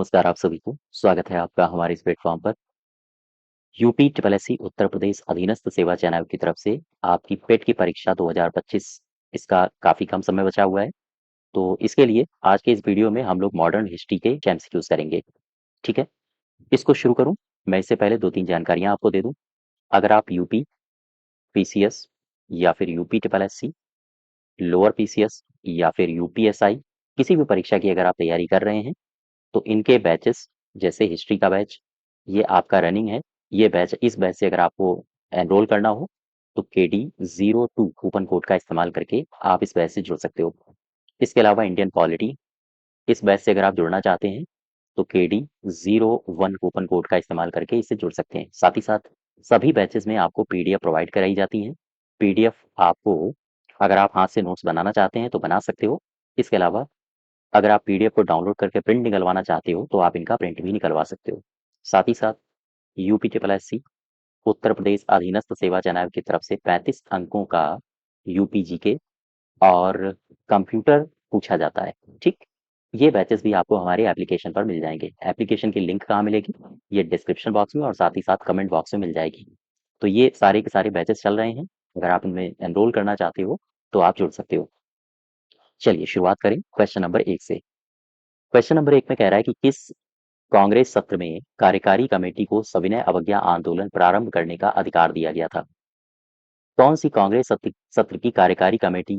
नमस्कार आप सभी को। स्वागत है आपका हमारे इस प्लेटफ़ॉर्म पर। UP triple SC Uttar Pradesh अधीनस्थ सेवा चयन आयोग की तरफ से आपकी पेट की परीक्षा 2025 इसका काफ़ी कम समय बचा हुआ है। तो इसके लिए आज के इस वीडियो में हम लोग मॉडर्न हिस्ट्री के एमसीक्यूज़ करेंगे। ठीक है? इसको शुरू करूँ, मैं इससे पहले 2-3 जानकारियाँ आपको दे दूँ। अगर आप यूपी, पीसीएस या फिर UP triple SC, lower PCS या फिर यूपीएसआई किसी भी परीक्षा की अगर आप तैयारी कर रहे हैं, तो इनके बैचेस जैसे हिस्ट्री का बैच ये आपका रनिंग है। ये बैच इस बैच से अगर आपको एनरोल करना हो तो KD02 कूपन कोड का इस्तेमाल करके आप इस बैच से जुड़ सकते हो। इसके अलावा इंडियन पॉलिटी इस बैच से अगर आप जुड़ना चाहते हैं तो KD01 कूपन कोड का इस्तेमाल करके इससे जुड़ सकते हैं। साथ ही साथ सभी बैचेस में आपको पीडीएफ प्रोवाइड कराई जाती हैं। पीडीएफ आपको अगर आप हाथ से नोट्स बनाना चाहते हैं तो बना सकते हो। इसके अलावा अगर आप पीडीएफ को डाउनलोड करके प्रिंट निकलवाना चाहते हो तो आप इनका प्रिंट भी निकलवा सकते हो। साथ ही साथ UP triple SC Uttar Pradesh अधीनस्थ सेवा चयन आयोग की तरफ से 35 अंकों का यूपी जीके और कंप्यूटर पूछा जाता है। ठीक, ये बैचेस भी आपको हमारे एप्लीकेशन पर मिल जाएंगे। एप्लीकेशन की लिंक कहाँ मिलेगी? ये डिस्क्रिप्शन बॉक्स में और साथ ही साथ कमेंट बॉक्स में मिल जाएगी। तो ये सारे के सारे बैचेस चल रहे हैं। अगर आप इनमें एनरोल करना चाहते हो तो आप जुड़ सकते हो। चलिए शुरुआत करें क्वेश्चन नंबर 1 से। क्वेश्चन नंबर 1 में कह रहा है कि किस कांग्रेस सत्र में कार्यकारी कमेटी को सविनय अवज्ञा आंदोलन प्रारंभ करने का अधिकार दिया गया था? कौन सी कांग्रेस सत्र की कार्यकारी कमेटी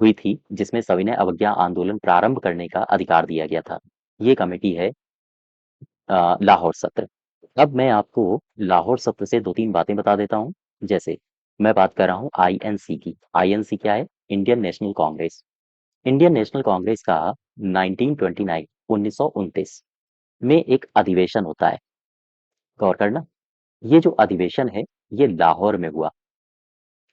हुई थी जिसमें सविनय अवज्ञा आंदोलन प्रारंभ करने का अधिकार दिया गया था? ये कमेटी है लाहौर सत्र। अब मैं आपको लाहौर सत्र से 2-3 बातें बता देता हूँ। जैसे मैं बात कर रहा हूँ आईएनसी की। आईएनसी क्या है? Indian national Congress. Indian national Congress का 1929 1929 में एक अधिवेशन होता है। गौर करना, ये जो अधिवेशन है ये लाहौर में हुआ।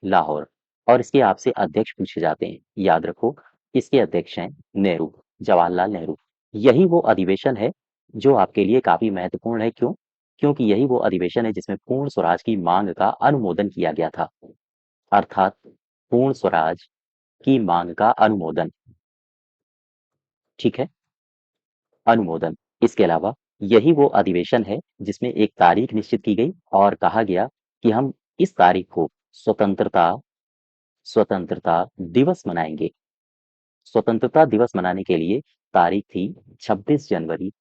लाहौर। और इसके आपसे अध्यक्ष पूछे जाते हैं। याद रखो, इसके अध्यक्ष हैं नेहरू, जवाहरलाल नेहरू। यही वो अधिवेशन है जो आपके लिए काफी महत्वपूर्ण है। क्यों? क्योंकि यही वो अधिवेशन है जिसमें पूर्ण स्वराज की मांग का अनुमोदन किया गया था। अर्थात पूर्ण स्वराज की मांग का अनुमोदन। ठीक है, अनुमोदन। इसके अलावा यही वो अधिवेशन है जिसमें एक तारीख निश्चित की गई और कहा गया कि हम इस तारीख को स्वतंत्रता स्वतंत्रता दिवस मनाएंगे। स्वतंत्रता दिवस मनाने के लिए तारीख थी 26 जनवरी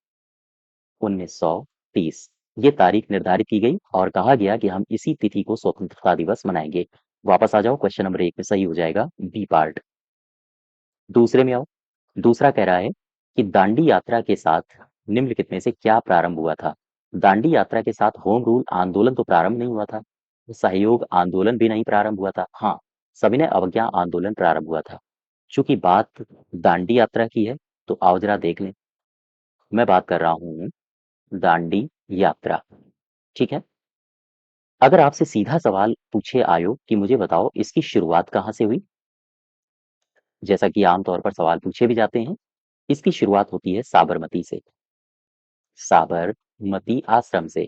1930। ये तारीख निर्धारित की गई और कहा गया कि हम इसी तिथि को स्वतंत्रता दिवस मनाएंगे। वापस आ जाओ, क्वेश्चन नंबर 1 में सही हो जाएगा बी पार्ट। दूसरे में आओ। दूसरा कह रहा है कि दांडी यात्रा के साथ निम्नलिखित में से क्या प्रारंभ हुआ था? दांडी यात्रा के साथ होम रूल आंदोलन तो प्रारंभ नहीं हुआ था। सहयोग आंदोलन भी नहीं प्रारंभ हुआ था। हाँ, सविनय अवज्ञा आंदोलन प्रारंभ हुआ था। चूंकि बात दांडी यात्रा की है तो आओ जरा देख लें। मैं बात कर रहा हूँ दांडी यात्रा। ठीक है, अगर आपसे सीधा सवाल पूछे आयोग कि मुझे बताओ इसकी शुरुआत कहाँ से हुई, जैसा कि आमतौर पर सवाल पूछे भी जाते हैं, इसकी शुरुआत होती है साबरमती से। साबरमती आश्रम से।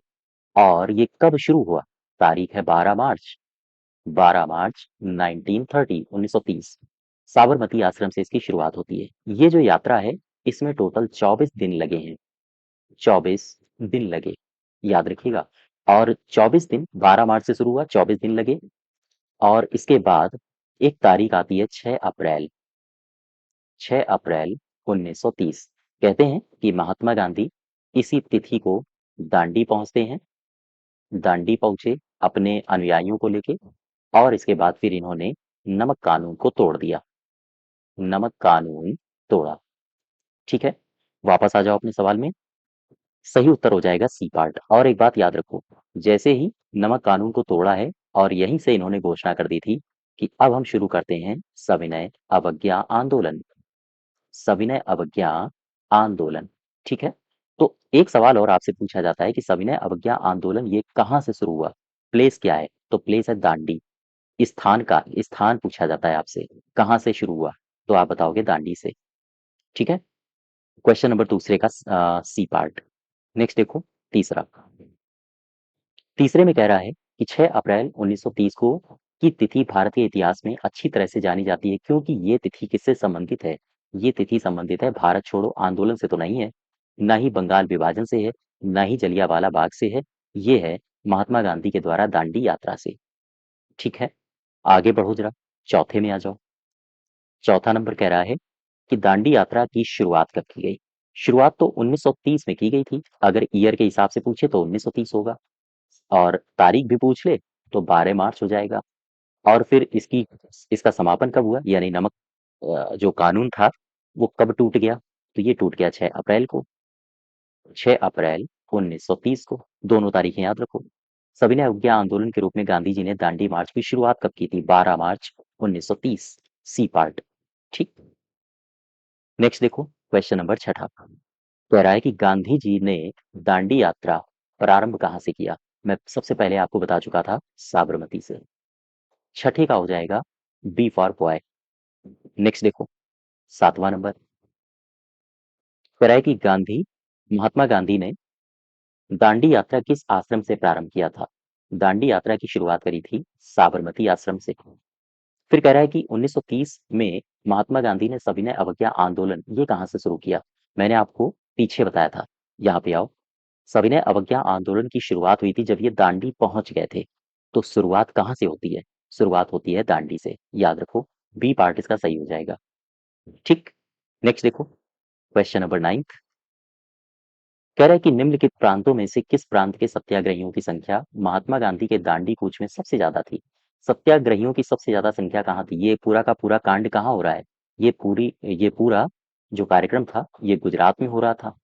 और ये कब शुरू हुआ? तारीख है 12 मार्च 12 मार्च 1930 साबरमती आश्रम से इसकी शुरुआत होती है। ये जो यात्रा है इसमें टोटल 24 दिन लगे हैं। 24 दिन लगे, याद रखिएगा। और 24 दिन 12 मार्च से शुरू हुआ, 24 दिन लगे। और इसके बाद एक तारीख आती है 6 अप्रैल 6 अप्रैल 1930। कहते हैं कि महात्मा गांधी इसी तिथि को दांडी पहुंचते हैं। दांडी पहुंचे अपने अनुयायियों को लेके और इसके बाद फिर इन्होंने नमक कानून को तोड़ दिया। नमक कानून तोड़ा। ठीक है, वापस आ जाओ अपने सवाल में। सही उत्तर हो जाएगा सी पार्ट। और एक बात याद रखो, जैसे ही नमक कानून को तोड़ा है और यहीं से इन्होंने घोषणा कर दी थी कि अब हम शुरू करते हैं सविनय अवज्ञा आंदोलन। सविनय अवज्ञा आंदोलन। ठीक है, तो एक सवाल और आपसे पूछा जाता है कि सविनय अवज्ञा आंदोलन ये कहाँ से शुरू हुआ? प्लेस क्या है? तो प्लेस है दांडी। स्थान पूछा जाता है आपसे, कहाँ से शुरू हुआ? तो आप बताओगे दांडी से। ठीक है, क्वेश्चन नंबर दूसरे का सी पार्ट। नेक्स्ट देखो, तीसरा। तीसरे में कह रहा है कि 6 अप्रैल 1930 को की तिथि भारतीय इतिहास में अच्छी तरह से जानी जाती है क्योंकि ये तिथि किससे संबंधित है? ये तिथि संबंधित है भारत छोड़ो आंदोलन से तो नहीं है। ना ही बंगाल विभाजन से है, ना ही जलियांवाला बाग से है, ये है महात्मा गांधी के द्वारा दांडी यात्रा से। ठीक है, आगे बढ़ो जरा, चौथे में आ जाओ। चौथा नंबर कह रहा है कि दांडी यात्रा की शुरुआत कब की गई? शुरुआत तो 1930 में की गई थी। अगर ईयर के हिसाब से पूछे तो 1930 होगा, और तारीख भी पूछ ले तो 12 मार्च हो जाएगा। और फिर इसका समापन कब हुआ, यानी नमक जो कानून था वो कब टूट गया? तो ये टूट गया 6 अप्रैल को। 6 अप्रैल 1930 को। दोनों तारीखें याद रखो। सविनय अवज्ञा आंदोलन के रूप में गांधी जी ने दांडी मार्च की शुरुआत कब की थी? 12 मार्च 1930। C part. ठीक। नेक्स्ट देखो, क्वेश्चन नंबर छठा कह रहा है कि गांधी जी ने दांडी यात्रा प्रारंभ कहाँ से किया? मैं सबसे पहले आपको बता चुका था, साबरमती से। छठे का हो जाएगा बी फॉर बॉय। नेक्स्ट देखो, सातवां नंबर कह रहा है कि महात्मा गांधी ने दांडी यात्रा किस आश्रम से प्रारंभ किया था? दांडी यात्रा की शुरुआत करी थी साबरमती आश्रम से। फिर कह रहा है कि 1930 में महात्मा गांधी ने सविनय अवज्ञा आंदोलन ये कहाँ से शुरू किया? मैंने आपको पीछे बताया था, यहाँ पे आओ। सविनय अवज्ञा आंदोलन की शुरुआत हुई थी जब ये दांडी पहुंच गए थे। तो शुरुआत कहाँ से होती है? शुरुआत होती है दांडी से, याद रखो। बी पार्ट इसका सही हो जाएगा। ठीक। नेक्स्ट देखो, क्वेश्चन नंबर 9 कह रहा है कि निम्नलिखित प्रांतों में से किस प्रांत के सत्याग्रहियों की संख्या महात्मा गांधी के दांडी कूच में सबसे ज्यादा थी? सत्याग्रहियों की सबसे ज्यादा संख्या कहाँ थी? ये पूरा का पूरा कांड कहाँ हो रहा है? ये पूरा जो कार्यक्रम था ये गुजरात में हो रहा था।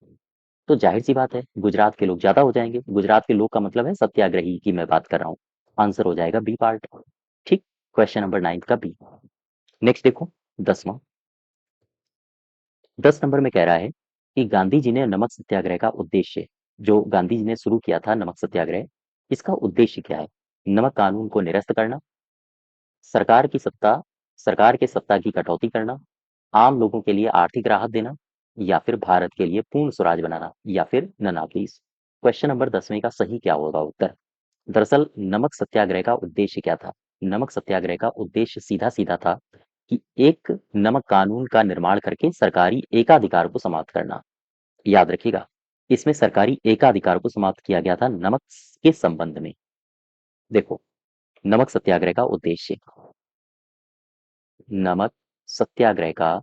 तो जाहिर सी बात है गुजरात के लोग ज्यादा हो जाएंगे। गुजरात के लोग का मतलब है सत्याग्रही की मैं बात कर रहा हूँ। आंसर हो जाएगा बी पार्ट। ठीक। क्वेश्चन नंबर 9 का बी। नेक्स्ट देखो, 10वां। 10 नंबर में कह रहा है कि गांधी जी ने नमक सत्याग्रह का उद्देश्य, जो गांधी जी ने शुरू किया था नमक सत्याग्रह, इसका उद्देश्य क्या है? नमक कानून को निरस्त करना, सरकार की सत्ता सरकार के सत्ता की कटौती करना, आम लोगों के लिए आर्थिक राहत देना, या फिर भारत के लिए पूर्ण स्वराज बनाना, या फिर none of these. Question number 10वें का सही क्या होगा उत्तर? दरअसल नमक सत्याग्रह का उद्देश्य क्या था? नमक सत्याग्रह का उद्देश्य सीधा सीधा था कि एक नमक कानून का निर्माण करके सरकारी एकाधिकार को समाप्त करना। याद रखिएगा, इसमें सरकारी एकाधिकार को समाप्त किया गया था नमक के संबंध में। देखो, नमक सत्याग्रह का उद्देश्य, नमक सत्याग्रह का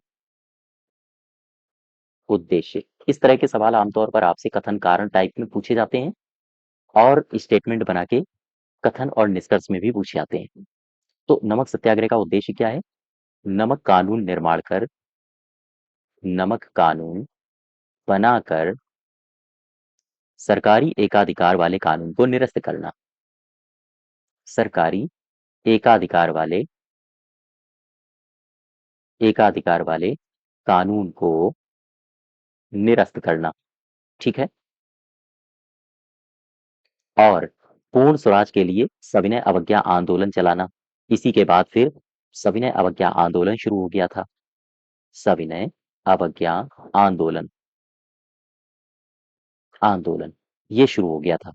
उद्देश्य। इस तरह के सवाल आमतौर पर आपसे कथन कारण टाइप में पूछे जाते हैं, और स्टेटमेंट बना के कथन और निष्कर्ष में भी पूछे जाते हैं। तो नमक सत्याग्रह का उद्देश्य क्या है? नमक कानून निर्माण कर, नमक कानून बनाकर सरकारी एकाधिकार वाले कानून को निरस्त करना। सरकारी एकाधिकार वाले कानून को निरस्त करना। ठीक है। और पूर्ण स्वराज के लिए सविनय अवज्ञा आंदोलन चलाना। इसी के बाद फिर सविनय अवज्ञा आंदोलन शुरू हो गया था। सविनय अवज्ञा आंदोलन आंदोलन ये शुरू हो गया था।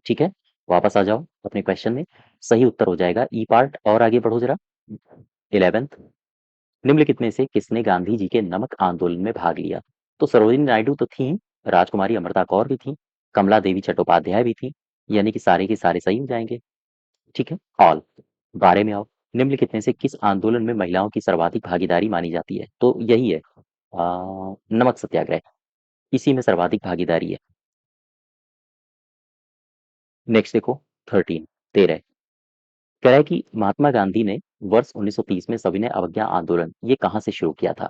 ठीक है, वापस आ जाओ अपने क्वेश्चन में। सही उत्तर हो जाएगा ई पार्ट। और आगे बढ़ो जरा। 11th, निम्नलिखित में से किसने गांधी जी के नमक आंदोलन में भाग लिया? तो सरोजिनी नायडू तो थी, राजकुमारी अमृता कौर भी थी, कमला देवी चट्टोपाध्याय भी थी, यानी कि सारे के सारे सही हो जाएंगे। ठीक है, ऑल। बारे में आओ। निम्नलिखित में से किस आंदोलन में महिलाओं की सर्वाधिक भागीदारी मानी जाती है? तो यही है, नमक सत्याग्रह, इसी में सर्वाधिक भागीदारी है। नेक्स्ट देखो, 13, 13 कह रहा है कि महात्मा गांधी ने वर्ष 1930 में सविनय अवज्ञा आंदोलन ये कहाँ से शुरू किया था?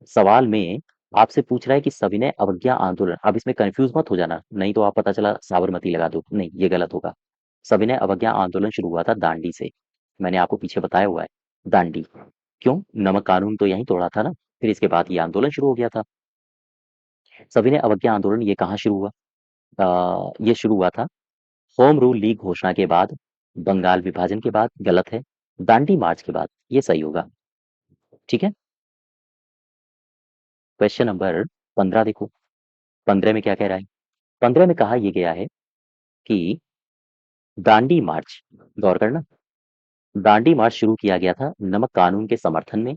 सवाल में आपसे पूछ रहा है कि सविनय अवज्ञा आंदोलन। अब इसमें कंफ्यूज मत हो जाना, नहीं तो आप पता चला साबरमती लगा दो, नहीं ये गलत होगा। सविनय अवज्ञा आंदोलन शुरू हुआ था दांडी से। मैंने आपको पीछे बताया हुआ है, दांडी। क्यों? नमक कानून तो यहीं तोड़ा था ना, फिर इसके बाद ये आंदोलन शुरू हो गया था। सविनय अवज्ञा आंदोलन ये कहाँ शुरू हुआ? ये शुरू हुआ था होम रूल लीग घोषणा के बाद, बंगाल विभाजन के बाद गलत है, दांडी मार्च के बाद ये सही होगा। ठीक है। क्वेश्चन नंबर 15 देखो। 15 में क्या कह रहा है? 15 में कहा यह गया है कि दांडी मार्च, गौर करना, दांडी मार्च शुरू किया गया था नमक कानून के समर्थन में।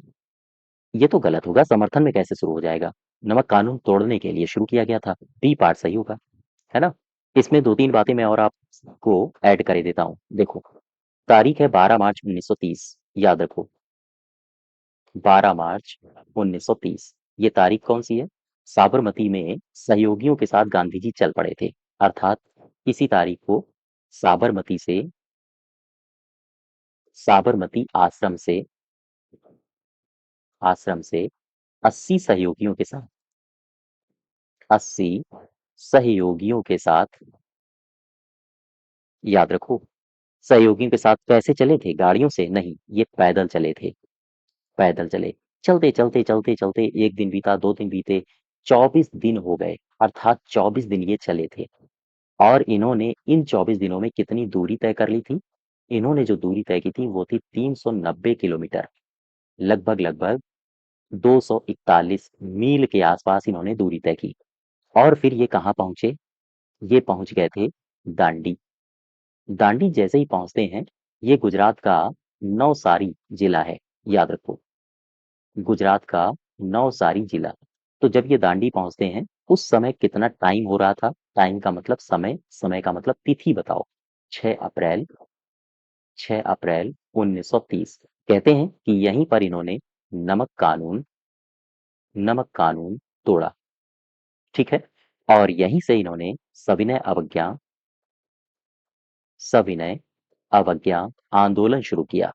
ये तो गलत होगा, समर्थन में कैसे शुरू हो जाएगा? नमक कानून तोड़ने के लिए शुरू किया गया था। बी पार्ट सही होगा, है ना। इसमें 2-3 बातें मैं और आपको ऐड कर देता हूँ। देखो, तारीख है 12 मार्च 1930, याद रखो 12 मार्च 1930। ये तारीख कौन सी है? साबरमती में सहयोगियों के साथ गांधी जी चल पड़े थे, अर्थात इसी तारीख को साबरमती से साबरमती आश्रम से 80 सहयोगियों के साथ 80 सहयोगियों के साथ, याद रखो, सहयोगियों के साथ कैसे चले थे? गाड़ियों से नहीं, ये पैदल चले थे। पैदल चले, चलते चलते चलते चलते 1 दिन बीता, 2 दिन बीते, 24 दिन हो गए, अर्थात 24 दिन ये चले थे। और इन्होंने इन 24 दिनों में कितनी दूरी तय कर ली थी? इन्होंने जो दूरी तय की थी वो थी 390 किलोमीटर, लगभग लगभग 241 मील के आसपास इन्होंने दूरी तय की। और फिर ये कहाँ पहुंचे? ये पहुंच गए थे दांडी। दांडी जैसे ही पहुंचते हैं, ये गुजरात का नवसारी जिला है, याद रखो, गुजरात का नवसारी जिला। तो जब ये दांडी पहुंचते हैं, उस समय कितना टाइम हो रहा था? टाइम का मतलब समय, समय का मतलब तिथि बताओ। 6 अप्रैल 6 अप्रैल 1930। कहते हैं कि यहीं पर इन्होंने नमक कानून नमक कानून तोड़ा, ठीक है। और यहीं से इन्होंने सविनय अवज्ञा आंदोलन शुरू किया।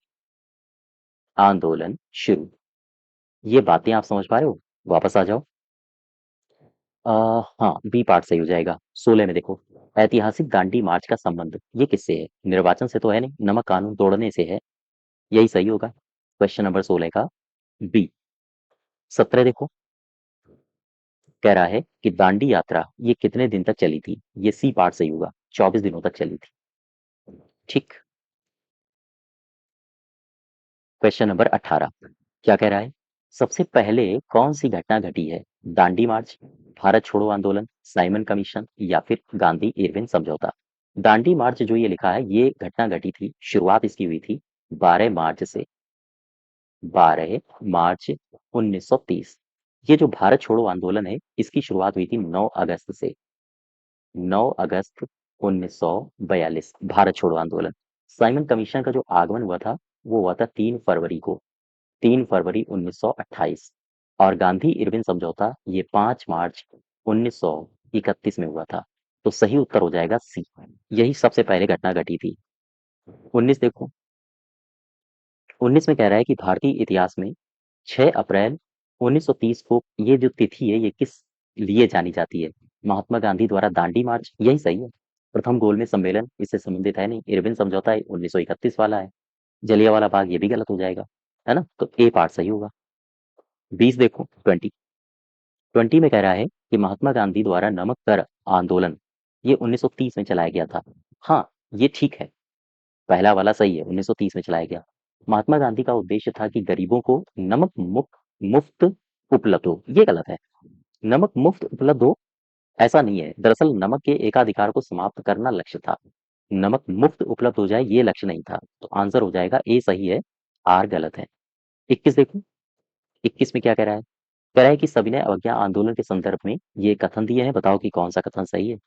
आंदोलन शुरू। ये बातें आप समझ पा रहे हो? वापस आ जाओ। हाँ, बी पार्ट सही हो जाएगा। 16 में देखो, ऐतिहासिक दांडी मार्च का संबंध ये किससे है? निर्वाचन से तो है नहीं, नमक कानून तोड़ने से है, यही सही होगा। क्वेश्चन नंबर 16 का बी। 17 देखो, कह रहा है कि दांडी यात्रा ये कितने दिन तक चली थी? ये सी पार्ट सही होगा, 24 दिनों तक चली थी, ठीक। क्वेश्चन नंबर 18 क्या कह रहा है? सबसे पहले कौन सी घटना घटी है? दांडी मार्च, भारत छोड़ो आंदोलन, साइमन कमीशन, या फिर गांधी इरविन समझौता। दांडी मार्च जो ये लिखा है, ये घटना घटी थी, शुरुआत इसकी हुई थी 12 मार्च से, 12 मार्च 1930। ये जो भारत छोड़ो आंदोलन है, इसकी शुरुआत हुई थी 9 अगस्त से, 9 अगस्त 1942, भारत छोड़ो आंदोलन। साइमन कमीशन का जो आगमन हुआ था, वो हुआ था 3 फरवरी को, 3 फरवरी 1928। और गांधी इरविन समझौता ये 5 मार्च 1931 में हुआ था। तो सही उत्तर हो जाएगा सी, यही सबसे पहले घटना घटी थी। 19 देखो, 19 में कह रहा है कि भारतीय इतिहास में 6 अप्रैल 1930 को ये जो तिथि है, ये किस लिए जानी जाती है? महात्मा गांधी द्वारा दांडी मार्च, यही सही है। प्रथम गोलमेज सम्मेलन इससे संबंधित है नहीं, इरविन समझौता 1931 वाला है। जलियांवाला बाग ये भी गलत हो जाएगा, है ना। तो ए पार्ट सही होगा। 20 देखो, 20 में कह रहा है कि महात्मा गांधी द्वारा नमक कर आंदोलन ये 1930 में चलाया गया था। हाँ, ये ठीक है, पहला वाला सही है, 1930 में चलाया गया। महात्मा गांधी का उद्देश्य था कि गरीबों को नमक मुफ्त उपलब्ध हो, ये गलत है। नमक मुफ्त उपलब्ध हो ऐसा नहीं है, दरअसल नमक के एकाधिकार को समाप्त करना लक्ष्य था। नमक मुफ्त उपलब्ध हो जाए ये लक्ष्य नहीं था। तो आंसर हो जाएगा ए सही है, आर गलत है। 21 देखो, 21 में क्या कह रहा है? कह रहा है कि सविनय अवज्ञा आंदोलन के संदर्भ में ये कथन दिए हैं, बताओ कि कौन सा कथन सही है।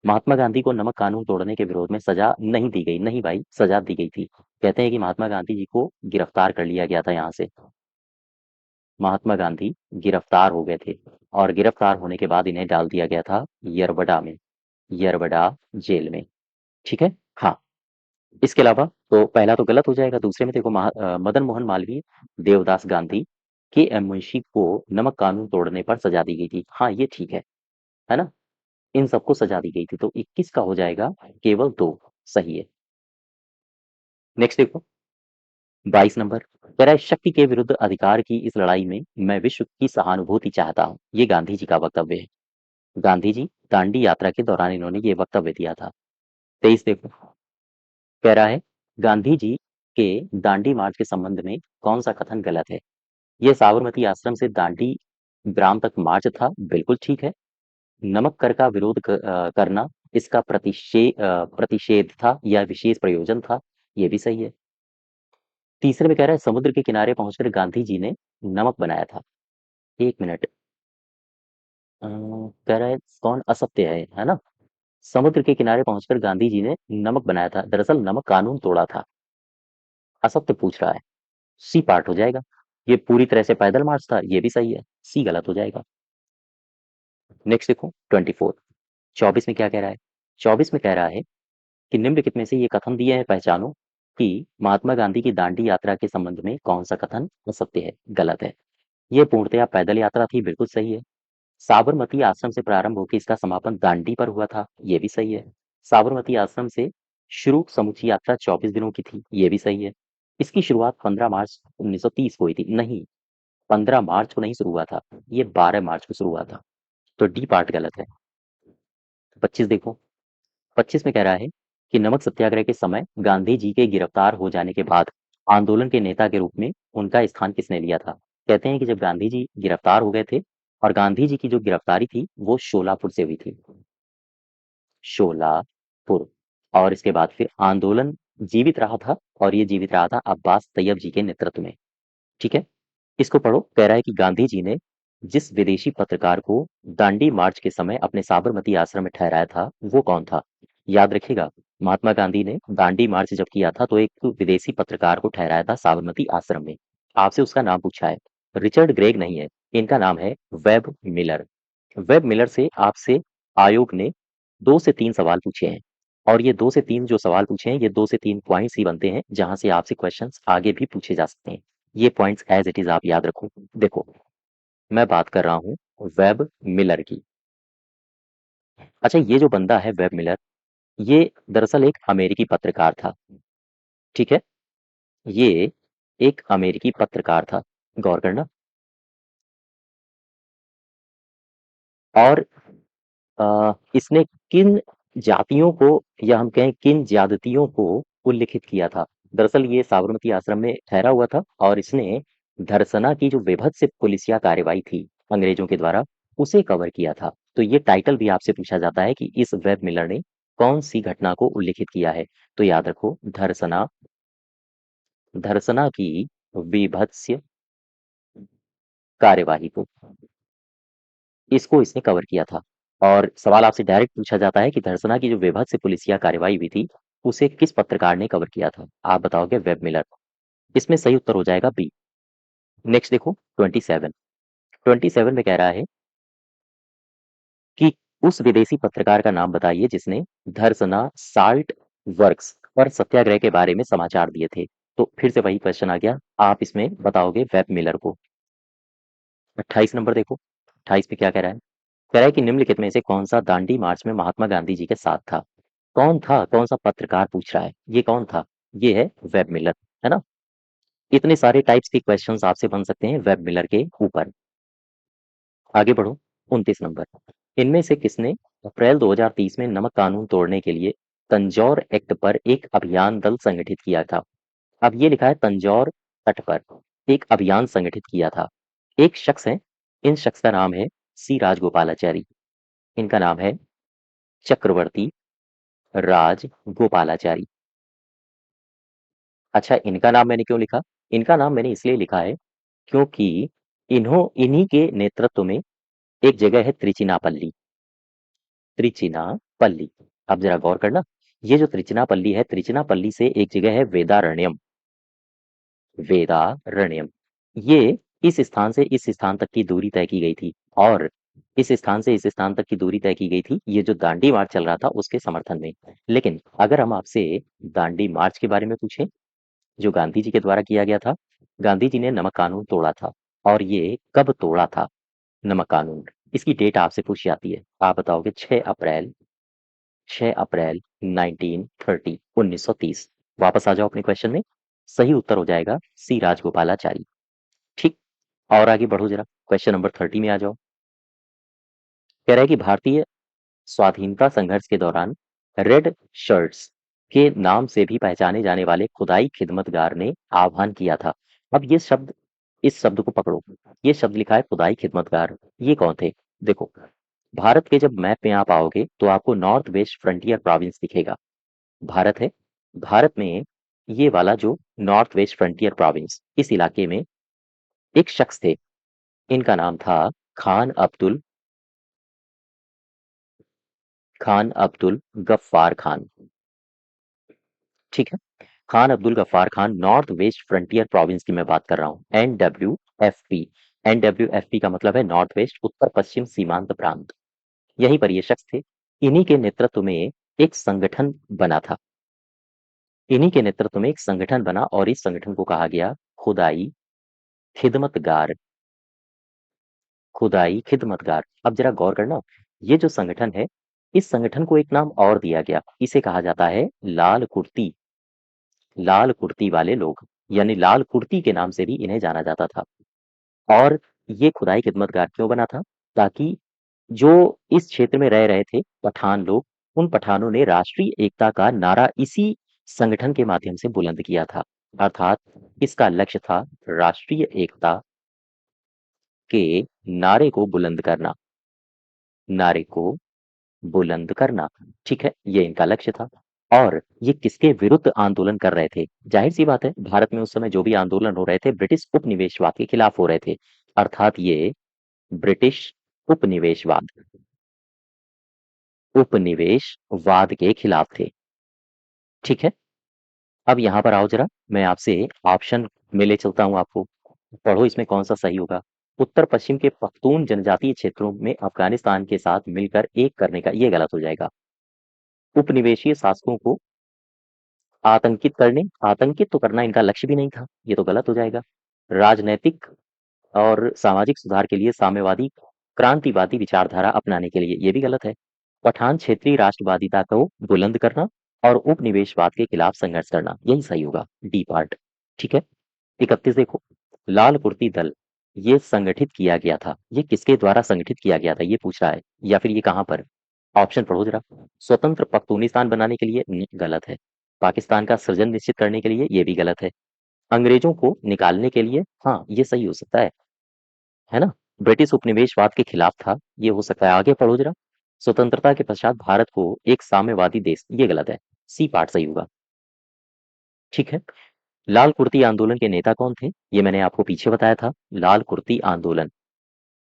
महात्मा गांधी को नमक कानून तोड़ने के विरोध में सजा नहीं दी गई, नहीं भाई, सजा दी गई थी। कहते हैं कि महात्मा गांधी जी को गिरफ्तार कर लिया गया था, यहाँ से महात्मा गांधी गिरफ्तार हो गए थे, और गिरफ्तार होने के बाद इन्हें डाल दिया गया था यरबडा में, यरबडा जेल में, ठीक है। हाँ, इसके अलावा तो पहला तो गलत हो जाएगा। दूसरे में देखो, मदन मोहन मालवीय, देवदास गांधी, के एम मुंशी को नमक कानून तोड़ने पर सजा दी गई थी, हाँ ये ठीक है ना। इन सबको सजा दी गई थी, तो 21 का हो जाएगा केवल 2 सही है। नेक्स्ट देखो, 22 नंबर कह रहा है, शक्ति के विरुद्ध अधिकार की इस लड़ाई में मैं विश्व की सहानुभूति चाहता हूँ। ये गांधी जी का वक्तव्य है। गांधी जी दांडी यात्रा के दौरान इन्होंने ये वक्तव्य दिया था। 23 देखो, कह रहा है, गांधी जी के दांडी मार्च के संबंध में कौन सा कथन गलत है? ये साबरमती आश्रम से दांडी ग्राम तक मार्च था, बिल्कुल ठीक है। नमक कर का विरोध करना इसका प्रतिषेध था या विशेष प्रयोजन था, ये भी सही है। तीसरे में कह रहा है, समुद्र के किनारे पहुंचकर गांधी जी ने नमक बनाया था। 1 मिनट, कह रहा है कौन असत्य है ना? समुद्र के किनारे पहुंचकर गांधी जी ने नमक बनाया था, दरअसल नमक कानून तोड़ा था। असत्य पूछ रहा है, सी पार्ट हो जाएगा। ये पूरी तरह से पैदल मार्च था, ये भी सही है, सी गलत हो जाएगा। नेक्स्ट देखो 24। 24 में क्या कह रहा है? 24 में कह रहा है कि निम्नलिखित में से ये कथन दिए हैं, पहचानो कि महात्मा गांधी की दांडी यात्रा के संबंध में कौन सा कथन असत्य है, गलत है। ये पूर्णतया पैदल यात्रा थी, बिल्कुल सही है। साबरमती आश्रम से प्रारंभ होकर इसका समापन दांडी पर हुआ था, ये भी सही है। साबरमती आश्रम से शुरू समूची यात्रा 24 दिनों की थी, ये भी सही है। इसकी शुरुआत 15 मार्च 1930 को हुई थी, नहीं, 15 मार्च को नहीं शुरू हुआ था, ये 12 मार्च को शुरू हुआ था। तो डी पार्ट गलत है। 25 देखो। 25 में कह रहा है कि नमक सत्याग्रह के समय गांधी जी के गिरफ्तार हो जाने के बाद आंदोलन के नेता के रूप में उनका स्थान किसने लिया था? कहते हैं कि जब गांधी जी गिरफ्तार हो गए थे, और गांधी जी की जो गिरफ्तारी थी वो शोलापुर से हुई थी, शोलापुर। और इसके बाद फिर आंदोलन जीवित रहा था, और ये जीवित रहा था अब्बास तैयब जी के नेतृत्व में। ठीक है, इसको पढ़ो। कह रहा है कि गांधी जी ने जिस विदेशी पत्रकार को दांडी मार्च के समय अपने साबरमती आश्रम में ठहराया था, वो कौन था? याद रखिएगा, महात्मा गांधी ने दांडी मार्च जब किया था तो एक विदेशी पत्रकार को ठहराया था साबरमती आश्रम में। आपसे उसका नाम पूछा है, रिचर्ड ग्रेग नहीं है, इनका नाम है वेब मिलर। वेब मिलर से आपसे आयोग ने 2 से 3 सवाल पूछे हैं, और ये 2 से 3 जो सवाल पूछे हैं, ये 2 से 3 पॉइंट्स ही बनते हैं, जहां से आपसे क्वेश्चंस आगे भी पूछे जा सकते हैं। ये पॉइंट्स एज इट इज आप याद रखो। देखो, मैं बात कर रहा हूँ वेब मिलर की। अच्छा, ये जो बंदा है वेब मिलर, ये दरअसल एक अमेरिकी पत्रकार था। ठीक है, ये एक अमेरिकी पत्रकार था, गौर करना। और इसने किन जातियों को, या हम कहें किन ज्यादतियों को उल्लिखित किया था? दरअसल ये साबरमती आश्रम में ठहरा हुआ था, और इसने धरसना की जो विभत्स पुलिसिया कार्रवाई थी अंग्रेजों के द्वारा, उसे कवर किया था। तो ये टाइटल भी आपसे पूछा जाता है कि इस वेब मिलर ने कौन सी घटना को उल्लिखित किया है? तो याद रखो, धरसना, धरसना की विभत्स कार्यवाही को, इसको इसने कवर किया था। और सवाल आपसे डायरेक्ट पूछा जाता है कि धरसना की जो विभत्स पुलिसिया कार्रवाई हुई थी, उसे किस पत्रकार ने कवर किया था? आप बताओगे वेब मिलर। इसमें सही उत्तर हो जाएगा बी। नेक्स्ट देखो 27। 27 में कह रहा है कि उस विदेशी पत्रकार का नाम बताइए जिसने धरसना साल्ट वर्क्स पर सत्याग्रह के बारे में समाचार दिए थे। तो फिर से वही क्वेश्चन आ गया, आप इसमें बताओगे वेब मिलर को। 28 नंबर देखो। 28 में क्या कह रहा है? कह रहा है कि निम्नलिखित में से कौन सा दांडी मार्च में महात्मा गांधी जी के साथ था? कौन था, कौन सा पत्रकार पूछ रहा है, ये कौन था? ये है वेब मिलर, है ना? इतने सारे टाइप्स के क्वेश्चंस आपसे बन सकते हैं वेब मिलर के ऊपर। आगे बढ़ो। 29 नंबर। इनमें से किसने अप्रैल 2030 में नमक कानून तोड़ने के लिए तंजौर एक्ट पर एक अभियान दल संगठित किया था? अब ये लिखा है तंजौर तट पर एक अभियान संगठित किया था। एक शख्स है, इन शख्स का नाम है सी राजगोपालाचारी। इनका नाम है चक्रवर्ती राजगोपालाचारी। अच्छा, इनका नाम मैंने क्यों लिखा? इनका नाम मैंने इसलिए लिखा है क्योंकि इन्हीं के नेतृत्व में एक जगह है त्रिचिनापल्ली। त्रिचिनापल्ली, अब जरा गौर करना। ये जो त्रिचिनापल्ली है, त्रिचिनापल्ली से एक जगह है वेदारण्यम। वेदारण्यम, ये इस स्थान से इस स्थान तक की दूरी तय की गई थी, और इस स्थान से इस स्थान तक की दूरी तय की गई थी, ये जो दांडी मार्च चल रहा था उसके समर्थन में। लेकिन अगर हम आपसे दांडी मार्च के बारे में पूछें, जो गांधी जी के द्वारा किया गया था, गांधी जी ने नमक कानून तोड़ा था, और ये कब तोड़ा था नमक कानून? इसकी डेट आपसे पूछी जाती है, आप बताओगे 6 अप्रैल, 6 अप्रैल 1930, 1930। वापस आ जाओ अपने क्वेश्चन में। सही उत्तर हो जाएगा सी राजगोपालाचारी। ठीक, और आगे बढ़ो जरा, क्वेश्चन नंबर 30 में आ जाओ। कह रहा है कि भारतीय स्वाधीनता संघर्ष के दौरान रेड शर्ट्स के नाम से भी पहचाने जाने वाले खुदाई खिदमतगार ने आह्वान किया था। अब ये शब्द, इस शब्द को पकड़ो। ये शब्द लिखा है खुदाई खिदमतगार, ये कौन थे? देखो, भारत के जब मैप में आप आओगे तो आपको नॉर्थ वेस्ट फ्रंटियर प्रोविंस दिखेगा। भारत है, भारत में ये वाला जो नॉर्थ वेस्ट फ्रंटियर प्रोविंस, इस इलाके में एक शख्स थे, इनका नाम था खान अब्दुल खान अब्दुल गफ्फार खान। ठीक है, खान अब्दुल गफ्फार खान नॉर्थ वेस्ट फ्रंटियर प्रोविंस की मैं बात कर रहा हूँ, NWFP। NWFP का मतलब है नॉर्थ वेस्ट, उत्तर पश्चिम सीमांत प्रांत। यहीं पर ये शख्स थे। इन्हीं के नेतृत्व में एक संगठन बना था। इन्हीं के नेतृत्व में एक संगठन बना और इस संगठन को कहा गया खुदाई खिदमतगार। खुदाई खिदमतगार। अब जरा गौर करना, ये जो संगठन है, इस संगठन को एक नाम और दिया गया। इसे कहा जाता है लाल कुर्ती। लाल कुर्ती वाले लोग, यानी लाल कुर्ती के नाम से भी इन्हें जाना जाता था। और ये खुदाई खिदमतगार क्यों बना था? ताकि जो इस क्षेत्र में रह रहे थे पठान लोग, उन पठानों ने राष्ट्रीय एकता का नारा इसी संगठन के माध्यम से बुलंद किया था। अर्थात इसका लक्ष्य था राष्ट्रीय एकता के नारे को बुलंद करना। नारे को बुलंद करना। ठीक है, ये इनका लक्ष्य था। और ये किसके विरुद्ध आंदोलन कर रहे थे? जाहिर सी बात है, भारत में उस समय जो भी आंदोलन हो रहे थे ब्रिटिश उपनिवेशवाद के खिलाफ हो रहे थे। अर्थात ये ब्रिटिश उपनिवेशवाद उपनिवेशवाद के खिलाफ थे। ठीक है, अब यहाँ पर आओ जरा, मैं आपसे ऑप्शन में ले चलता हूँ आपको। पढ़ो इसमें कौन सा सही होगा। उत्तर पश्चिम के पख्तून जनजातीय क्षेत्रों में अफगानिस्तान के साथ मिलकर एक करने का, ये गलत हो जाएगा। उपनिवेशीय शासकों को आतंकित तो करना इनका लक्ष्य भी नहीं था, ये तो गलत हो जाएगा। राजनैतिक और सामाजिक सुधार के लिए साम्यवादी क्रांतिवादी विचारधारा अपनाने के लिए, ये भी गलत है। पठान क्षेत्रीय राष्ट्रवादिता को बुलंद करना और उपनिवेशवाद के खिलाफ संघर्ष करना, यही सही होगा, डी पार्ट। ठीक है, 31 देखो, लाल कुर्ती दल ये संगठित किया गया था। ये किसके द्वारा संगठित किया गया था, ये पूछ रहा है, या फिर ये कहां पर? ऑप्शन पढ़ो जरा। स्वतंत्र पख्तूनिस्तान बनाने के लिए, गलत है। पाकिस्तान का सृजन निश्चित करने के लिए, ये भी गलत है। अंग्रेजों को निकालने के लिए, हाँ ये सही हो सकता है ना। ब्रिटिश उपनिवेशवाद के खिलाफ था, ये हो सकता है। आगे पढ़ो जरा। स्वतंत्रता के पश्चात भारत को एक साम्यवादी देश, ये गलत है, सी पार्ट सही होगा। ठीक है, लाल कुर्ती आंदोलन के नेता कौन थे? ये मैंने आपको पीछे बताया था। लाल कुर्ती आंदोलन,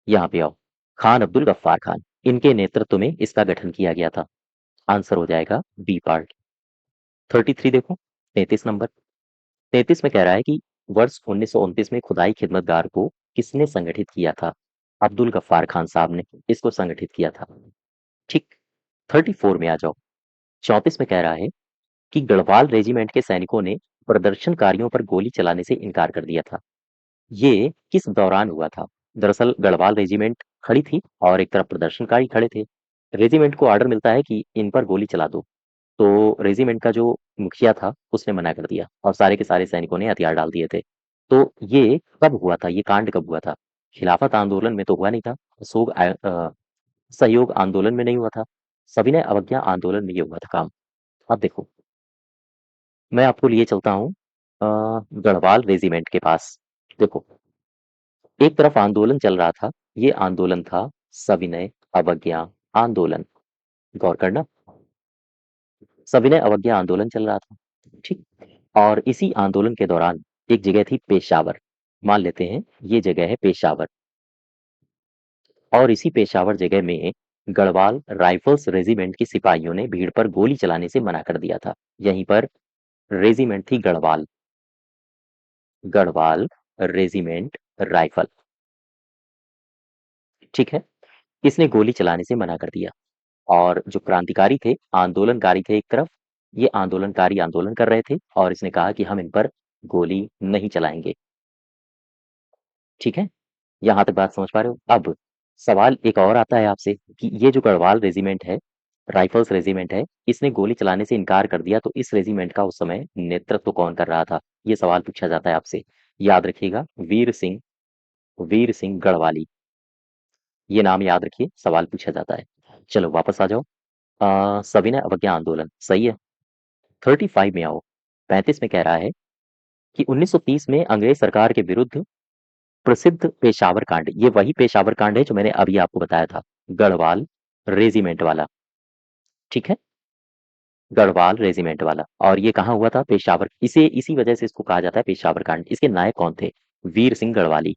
यहाँ पे आओ, खान अब्दुल गफ्फार खान, इनके नेतृत्व में इसका गठन किया गया था। आंसर हो जाएगा बी पार्ट। 33 देखो, 33 नंबर। 33 में कह रहा है कि वर्ष 1929 में खुदाई खिदमतगार को किसने संगठित किया था? अब्दुल गफ्फार खान साहब ने इसको संगठित किया था। ठीक, 34 में आ जाओ। 34 में कह रहा है कि गढ़वाल रेजिमेंट के सैनिकों ने प्रदर्शनकारियों पर गोली चलाने से इनकार कर दिया था। ये किस दौरान हुआ था? दरअसल गढ़वाल रेजिमेंट खड़ी थी और एक तरफ प्रदर्शनकारी खड़े थे। रेजिमेंट को ऑर्डर मिलता है कि इन पर गोली चला दो, तो रेजिमेंट का जो मुखिया था उसने मना कर दिया और सारे के सारे सैनिकों ने हथियार डाल दिए थे। तो ये कब हुआ था? ये कांड कब हुआ था? खिलाफत आंदोलन में तो हुआ नहीं था, सहयोग आंदोलन में नहीं हुआ था, सविनय अवज्ञा आंदोलन में ये हुआ था काम। अब देखो, मैं आपको लिए चलता हूँ गढ़वाल रेजिमेंट के पास। देखो, एक तरफ आंदोलन चल रहा था, ये आंदोलन था सविनय अवज्ञा आंदोलन। गौर करना, सविनय अवज्ञा आंदोलन चल रहा था। ठीक, और इसी आंदोलन के दौरान एक जगह थी पेशावर। मान लेते हैं ये जगह है पेशावर, और इसी पेशावर जगह में गढ़वाल राइफल्स रेजिमेंट के सिपाहियों ने भीड़ पर गोली चलाने से मना कर दिया था। यहीं पर रेजिमेंट थी गढ़वाल, गढ़वाल रेजिमेंट राइफल। ठीक है, इसने गोली चलाने से मना कर दिया। और जो क्रांतिकारी थे, आंदोलनकारी थे एक तरफ, ये आंदोलनकारी आंदोलन कर रहे थे और इसने कहा कि हम इन पर गोली नहीं चलाएंगे। ठीक है, यहाँ तक बात समझ पा रहे हो? अब सवाल एक और आता है आपसे कि ये जो गढ़वाल रेजिमेंट है, राइफल्स रेजिमेंट है, इसने गोली चलाने से इनकार कर दिया, तो इस रेजिमेंट का उस समय नेतृत्व कौन कर रहा था? ये सवाल पूछा जाता है आपसे। याद रखिएगा, वीर सिंह गढ़वाली, ये नाम याद रखिए, सवाल पूछा जाता है। चलो वापस आ जाओ। सविनय अवज्ञा आंदोलन सही है। 35 में आओ। 35 में कह रहा है कि 1930 में अंग्रेज सरकार के विरुद्ध प्रसिद्ध पेशावर कांड, ये वही पेशावर कांड है जो मैंने अभी आपको बताया था, गढ़वाल रेजिमेंट वाला। ठीक है, गढ़वाल रेजिमेंट वाला, और ये कहाँ हुआ था? पेशावर। इसे इसी वजह से इसको कहा जाता है पेशावर कांड। इसके नायक कौन थे? वीर सिंह गढ़वाली।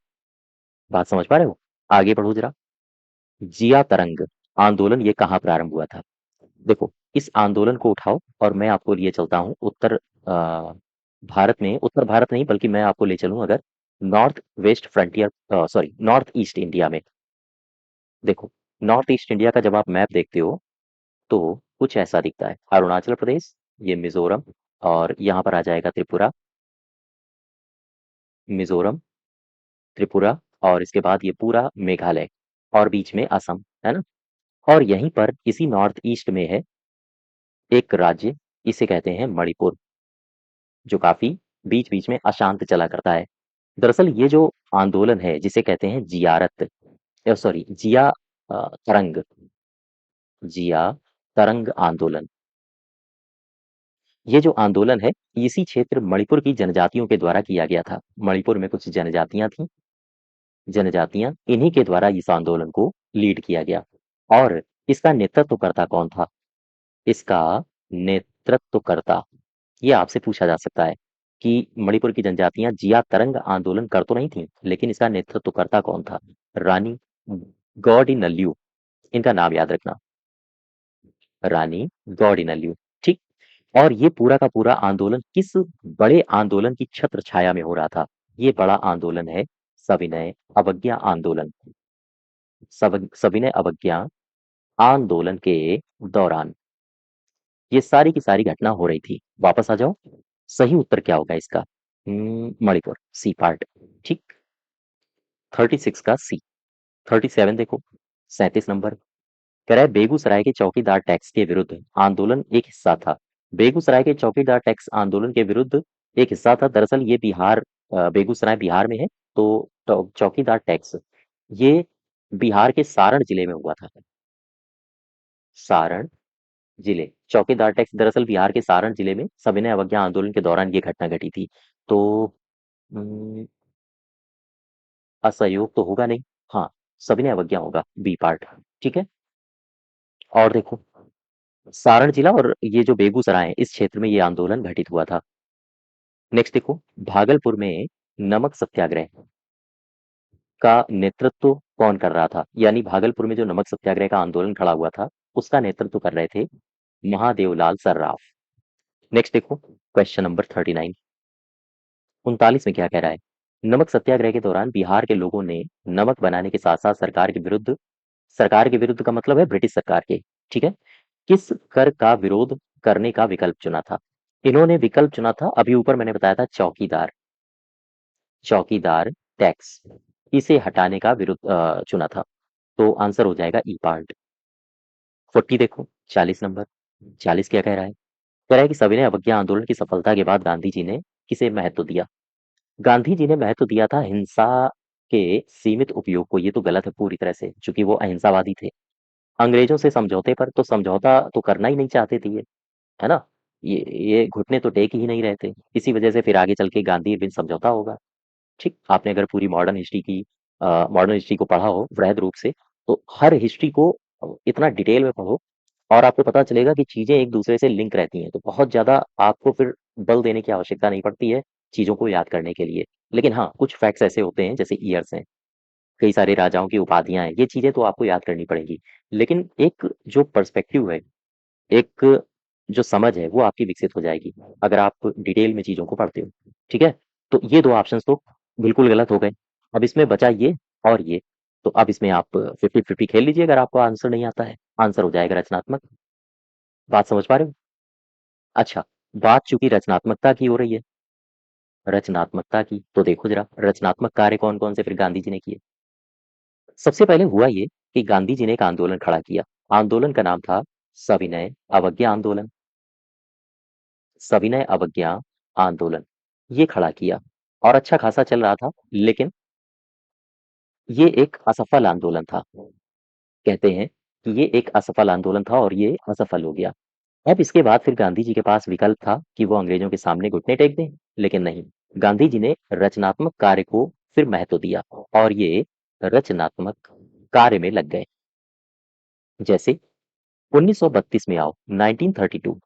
बात समझ पा रहे हो? आगे बढ़ो जरा। जिया तरंग आंदोलन ये कहाँ प्रारंभ हुआ था? देखो, इस आंदोलन को उठाओ और मैं आपको लिए चलता हूँ भारत में, उत्तर भारत नहीं बल्कि मैं आपको ले चलूँ अगर north West frontier, sorry north east India में। देखो, नॉर्थ ईस्ट इंडिया का जब आप मैप देखते हो तो कुछ ऐसा दिखता है। अरुणाचल प्रदेश, ये मिजोरम, और यहाँ पर आ जाएगा त्रिपुरा, मिजोरम, त्रिपुरा, और इसके बाद ये पूरा मेघालय, और बीच में असम, है ना। और यहीं पर इसी नॉर्थ ईस्ट में है एक राज्य, इसे कहते हैं मणिपुर, जो काफी बीच बीच में अशांत चला करता है। दरअसल ये जो आंदोलन है जिसे कहते हैं जियारत, सॉरी जिया तरंग, जिया तरंग आंदोलन, ये जो आंदोलन है इसी क्षेत्र मणिपुर की जनजातियों के द्वारा किया गया था। मणिपुर में कुछ जनजातियां थी, जनजातियां, इन्हीं के द्वारा इस आंदोलन को लीड किया गया। और इसका नेतृत्वकर्ता कौन था? इसका नेतृत्वकर्ता, ये आपसे पूछा जा सकता है कि मणिपुर की जनजातियां जिया तरंग आंदोलन कर तो नहीं थी, लेकिन इसका नेतृत्वकर्ता कौन था? रानी गौडिनल्यू, इनका नाम याद रखना, रानी गौडिनल्यू। ठीक। और ये पूरा का पूरा आंदोलन किस बड़े आंदोलन की छत्र छाया में हो रहा था? ये बड़ा आंदोलन है सविनय अवज्ञा आंदोलन। सविनय अवज्ञा आंदोलन के दौरान ये सारी की सारी घटना हो रही थी। वापस आ जाओ, सही उत्तर क्या होगा इसका? Manipur, C part. ठीक। 36 का सी। 37 देखो, 37 नंबर, कह रहा है बेगूसराय के चौकीदार टैक्स के विरुद्ध आंदोलन एक हिस्सा था। बेगूसराय के चौकीदार टैक्स आंदोलन के विरुद्ध एक हिस्सा था। दरअसल ये बेगूसराय बिहार में है। तो चौकीदार टैक्स ये बिहार के सारण जिले में हुआ था। सारण जिले, चौकीदार टैक्स दरअसल बिहार के सारण जिले में सविनय अवज्ञा आंदोलन के दौरान ये घटना घटी थी। तो हम्म, असहयोग तो होगा नहीं। हाँ, सविनय अवज्ञा होगा, बी पार्ट। ठीक है। और देखो, सारण जिला और ये जो बेगूसराय है इस क्षेत्र में ये आंदोलन घटित हुआ था। नेक्स्ट देखो, भागलपुर में नमक सत्याग्रह का नेतृत्व कौन कर रहा था? यानी भागलपुर में जो नमक सत्याग्रह का आंदोलन खड़ा हुआ था उसका नेतृत्व कर रहे थे महादेवलाल सर्राफ। नेक्स्ट देखो, क्वेश्चन नंबर 39, 39 में क्या कह रहा है? नमक सत्याग्रह के दौरान बिहार के लोगों ने नमक बनाने के साथ साथ सरकार के विरुद्ध का मतलब है ब्रिटिश सरकार के, ठीक है, किस कर का विरोध करने का विकल्प चुना था? इन्होंने विकल्प चुना था, अभी ऊपर मैंने बताया था, चौकीदार, चौकीदार टैक्स, इसे हटाने का विरोध चुना था। तो आंसर हो जाएगा ई पार्ट। 40 देखो, 40 नंबर, 40 क्या कह रहा है? कह रहा है कि सविनय अवज्ञा आंदोलन की सफलता के बाद गांधी जी ने किसे महत्व दिया? गांधी जी ने महत्व दिया था हिंसा के सीमित उपयोग को। ये तो गलत है पूरी तरह से, क्योंकि वो अहिंसावादी थे। अंग्रेजों से समझौते पर तो समझौता तो करना ही नहीं चाहते थे ये, है ना। ये घुटने तो टेक ही नहीं रहे थे। इसी वजह से फिर आगे चल के गांधी बिन समझौता होगा। ठीक। आपने अगर पूरी मॉडर्न हिस्ट्री को पढ़ा हो वृहद रूप से, तो हर हिस्ट्री को इतना डिटेल में पढ़ो और आपको पता चलेगा कि चीजें एक दूसरे से लिंक रहती हैं। तो बहुत ज्यादा आपको फिर बल देने की आवश्यकता नहीं पड़ती है चीजों को याद करने के लिए। लेकिन हाँ, कुछ फैक्ट्स ऐसे होते हैं जैसे ईयर्स हैं, कई सारे राजाओं की उपाधियां हैं, ये चीजें तो आपको याद करनी पड़ेगी। लेकिन एक जो पर्सपेक्टिव है, एक जो समझ है, वो आपकी विकसित हो जाएगी अगर आप डिटेल में चीजों को पढ़ते हो। ठीक है। तो ये दो ऑप्शंस तो बिल्कुल गलत हो गए। अब इसमें बचा ये और ये। तो अब इसमें आप 50-50 खेल लीजिए अगर आपको आंसर नहीं आता है। आंसर हो जाएगा रचनात्मक। बात समझ पा रहे हो? अच्छा, बात चूंकि रचनात्मकता की हो रही है, रचनात्मकता की, तो देखो जरा रचनात्मक कार्य कौन कौन से फिर गांधी जी ने किए। सबसे पहले हुआ ये कि गांधी जी ने एक आंदोलन खड़ा किया। आंदोलन का नाम था सविनय अवज्ञा आंदोलन। सविनय अवज्ञा आंदोलन ये खड़ा किया और अच्छा खासा चल रहा था, लेकिन ये एक असफल आंदोलन था। कहते हैं कि ये एक असफल आंदोलन था और ये असफल हो गया। अब इसके बाद फिर गांधी जी के पास विकल्प था कि वो अंग्रेजों के सामने घुटने टेक दें, लेकिन नहीं, गांधी जी ने रचनात्मक कार्य को फिर महत्व दिया और ये रचनात्मक कार्य में लग गए। जैसे 1932 में आओ, 1932,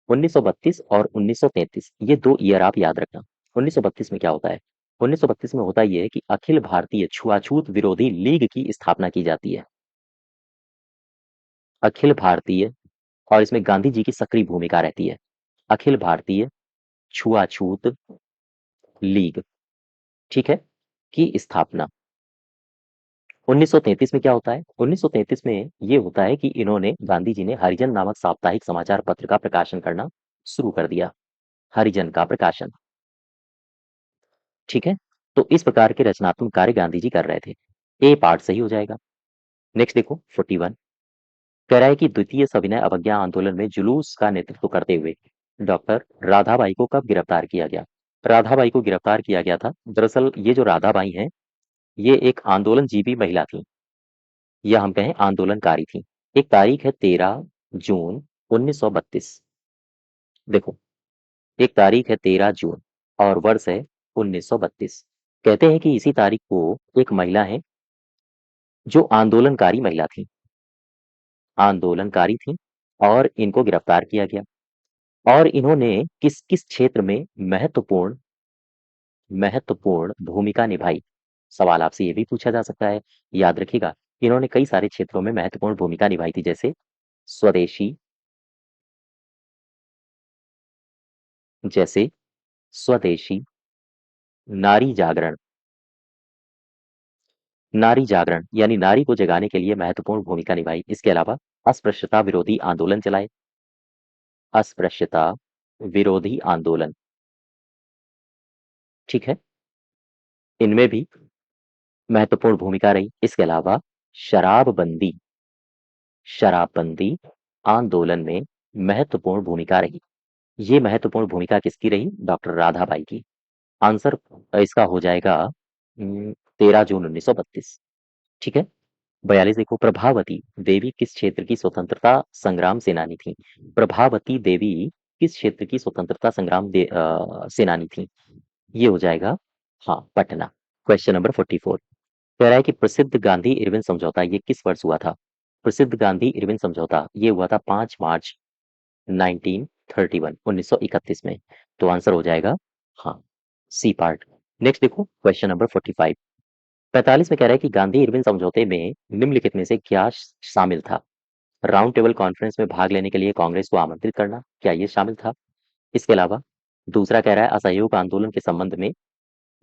1932 और 1933, ये दो ईयर आप याद रखना। 1932 में क्या होता है? 1932 में होता ये है कि अखिल भारतीय छुआछूत विरोधी लीग की स्थापना की जाती है। अखिल भारतीय और इसमें गांधी जी की सक्रिय भूमिका रहती है। अखिल भारतीय छुआछूत लीग, ठीक है, की स्थापना। 1933 में क्या होता है? 1933 में ये होता है कि इन्होंने गांधी जी ने हरिजन नामक साप्ताहिक समाचार पत्र का प्रकाशन करना शुरू कर दिया। हरिजन का प्रकाशन, ठीक है। तो इस प्रकार के रचनात्मक कार्य गांधी जी कर रहे थे। ए पार्ट सही हो जाएगा। नेक्स्ट देखो 41, कह रहा है कि द्वितीय सविनय अवज्ञा आंदोलन में जुलूस का नेतृत्व करते हुए डॉक्टर राधाबाई को कब गिरफ्तार किया गया? राधाबाई को गिरफ्तार किया गया था। दरअसल ये जो राधाबाई हैं, ये एक आंदोलनजीवी महिला थी, या हम कहें आंदोलनकारी थी। एक तारीख है 13 जून 1932। देखो, एक तारीख है 13 जून और वर्ष है 1932। कहते हैं कि इसी तारीख को एक महिला है जो आंदोलनकारी महिला थी, आंदोलनकारी थी, और इनको गिरफ्तार किया गया। और इन्होंने किस किस क्षेत्र में महत्वपूर्ण महत्वपूर्ण भूमिका निभाई? सवाल आपसे ये भी पूछा जा सकता है। याद रखिएगा, इन्होंने कई सारे क्षेत्रों में महत्वपूर्ण भूमिका निभाई थी, जैसे स्वदेशी, जैसे स्वदेशी, नारी जागरण, नारी जागरण यानी नारी को जगाने के लिए महत्वपूर्ण भूमिका निभाई। इसके अलावा अस्पृश्यता विरोधी आंदोलन चलाए, अस्पृश्यता विरोधी आंदोलन, ठीक है, इनमें भी महत्वपूर्ण भूमिका रही। इसके अलावा शराबबंदी, शराबबंदी आंदोलन में महत्वपूर्ण भूमिका रही। ये महत्वपूर्ण भूमिका किसकी रही? डॉक्टर राधाबाई की। आंसर इसका हो जाएगा 13 जून 1932, ठीक है। 42 देखो, प्रभावती देवी किस क्षेत्र की स्वतंत्रता संग्राम सेनानी थी? प्रभावती देवी किस क्षेत्र की स्वतंत्रता संग्राम सेनानी थी? ये हो जाएगा, हाँ, पटना। क्वेश्चन नंबर 44, कह रहा है कि प्रसिद्ध गांधी इरविन समझौता ये किस वर्ष हुआ था? प्रसिद्ध गांधी इरविन समझौता ये हुआ था 5 मार्च 1931, 1931 में। तो आंसर हो जाएगा, हाँ, सी पार्ट। नेक्स्ट देखो क्वेश्चन नंबर 45, 45 में कह रहा है कि गांधी इरविन समझौते में निम्नलिखित में से क्या शामिल था? राउंड टेबल कॉन्फ्रेंस में भाग लेने के लिए कांग्रेस को आमंत्रित करना, क्या ये शामिल था? इसके अलावा दूसरा कह रहा है असहयोग आंदोलन के संबंध में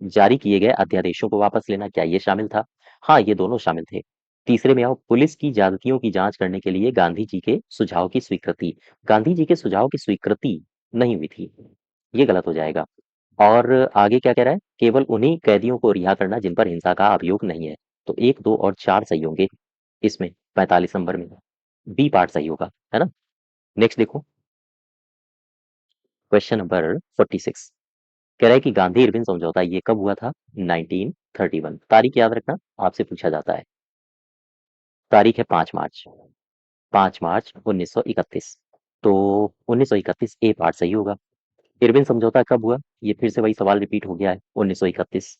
जारी किए गए अध्यादेशों को वापस लेना, क्या ये शामिल था? हाँ, ये दोनों शामिल थे। तीसरे में आओ, पुलिस की ज्यादतियों की जांच करने के लिए गांधी जी के सुझाव की स्वीकृति। गांधी जी के सुझाव की स्वीकृति नहीं हुई थी, ये गलत हो जाएगा। और आगे क्या कह रहा है? केवल उन्हीं कैदियों को रिहा करना जिन पर हिंसा का अभियोग नहीं है। तो 1, 2 और 4 सही होंगे इसमें, 45 नंबर में बी पार्ट सही होगा, है ना। नेक्स्ट देखो क्वेश्चन नंबर 46, कह रहा है कि गांधी इरविन समझौता ये कब हुआ था? 1931। तारीख याद रखना, आपसे पूछा जाता है। तारीख है 5 मार्च, 5 मार्च 1931। तो 1931 ए पार्ट सही होगा। इरविन समझौता कब हुआ? ये फिर से वही सवाल रिपीट हो गया है, 1931।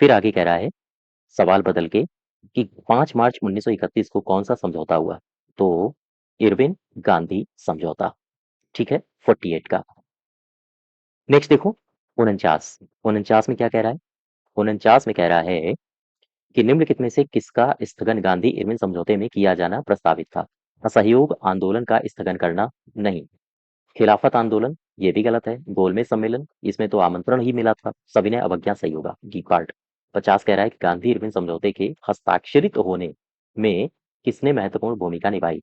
फिर आगे कह रहा है सवाल बदल के कि 5 मार्च 1931 को कौन सा समझौता हुआ? तो इरविन गांधी समझौता, ठीक है, 48 का। नेक्स्ट देखो 49, 49 में क्या कह रहा है? 49 में कह रहा है कि निम्नलिखित में से किसका स्थगन गांधी इरविन समझौते में किया जाना प्रस्तावित था? असहयोग आंदोलन का स्थगन करना नहीं, खिलाफत आंदोलन ये भी गलत है, गोलमेज सम्मेलन इसमें तो आमंत्रण ही मिला था, सविनय अवज्ञा सही होगा, डी पार्ट। 50 कह रहा है कि गांधी इरविन समझौते के हस्ताक्षरित होने में किसने महत्वपूर्ण भूमिका निभाई?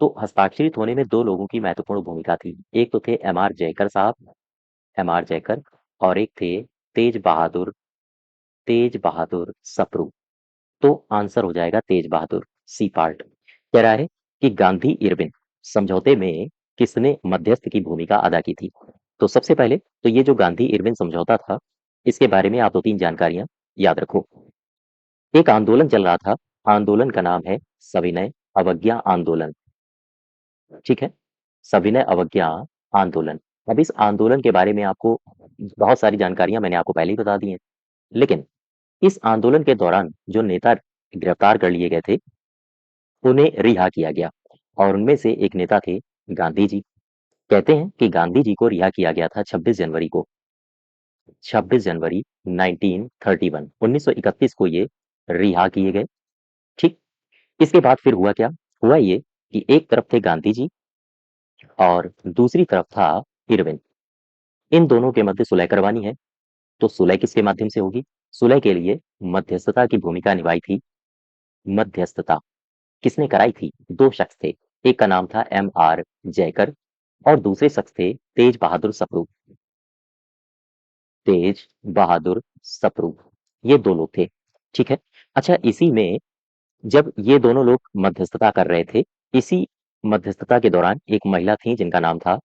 तो हस्ताक्षरित होने में दो लोगों की महत्वपूर्ण भूमिका थी। एक तो थे एम आर जयकर साहब, एम आर जयकर, और एक थे तेज बहादुर, तेज बहादुर सप्रू। तो आंसर हो जाएगा तेज बहादुर, सी पार्ट। कह रहा है कि गांधी इरविन समझौते में किसने मध्यस्थ की भूमिका अदा की थी? तो सबसे पहले तो ये जो गांधी इरविन समझौता था, इसके बारे में आप 2-3 जानकारियां याद रखो। एक आंदोलन चल रहा था, आंदोलन का नाम है सविनय अवज्ञा आंदोलन, ठीक है, सविनय अवज्ञा आंदोलन। अब इस आंदोलन के बारे में आपको बहुत सारी जानकारियां मैंने आपको पहले ही बता दी हैं, लेकिन इस आंदोलन के दौरान जो नेता गिरफ्तार कर लिए गए थे, उन्हें रिहा किया गया, और उनमें से एक नेता थे गांधी जी। कहते हैं कि गांधी जी को रिहा किया गया था 26 जनवरी को, 26 जनवरी 1931, 1931 को ये रिहा किए गए, ठीक। इसके बाद फिर हुआ क्या? हुआ ये कि एक तरफ थे गांधी जी और दूसरी तरफ था इरविन। इन दोनों के मध्य सुलह करवानी है, तो सुलह किसके माध्यम से होगी? सुलह के लिए मध्यस्थता की भूमिका निभाई थी। मध्यस्थता किसने कराई थी? दो शख्स थे, एक का नाम था M.R. जयकर और दूसरे शख्स थे तेज बहादुर सप्रू। तेज बहादुर सप्रू, ये दो लोग थे। ठीक है। अच्छा, इसी में जब ये दोनों लोग मध्यस्थता कर रहे थे, इसी मध्यस्थता के दौरान एक महिला थी जिनका नाम था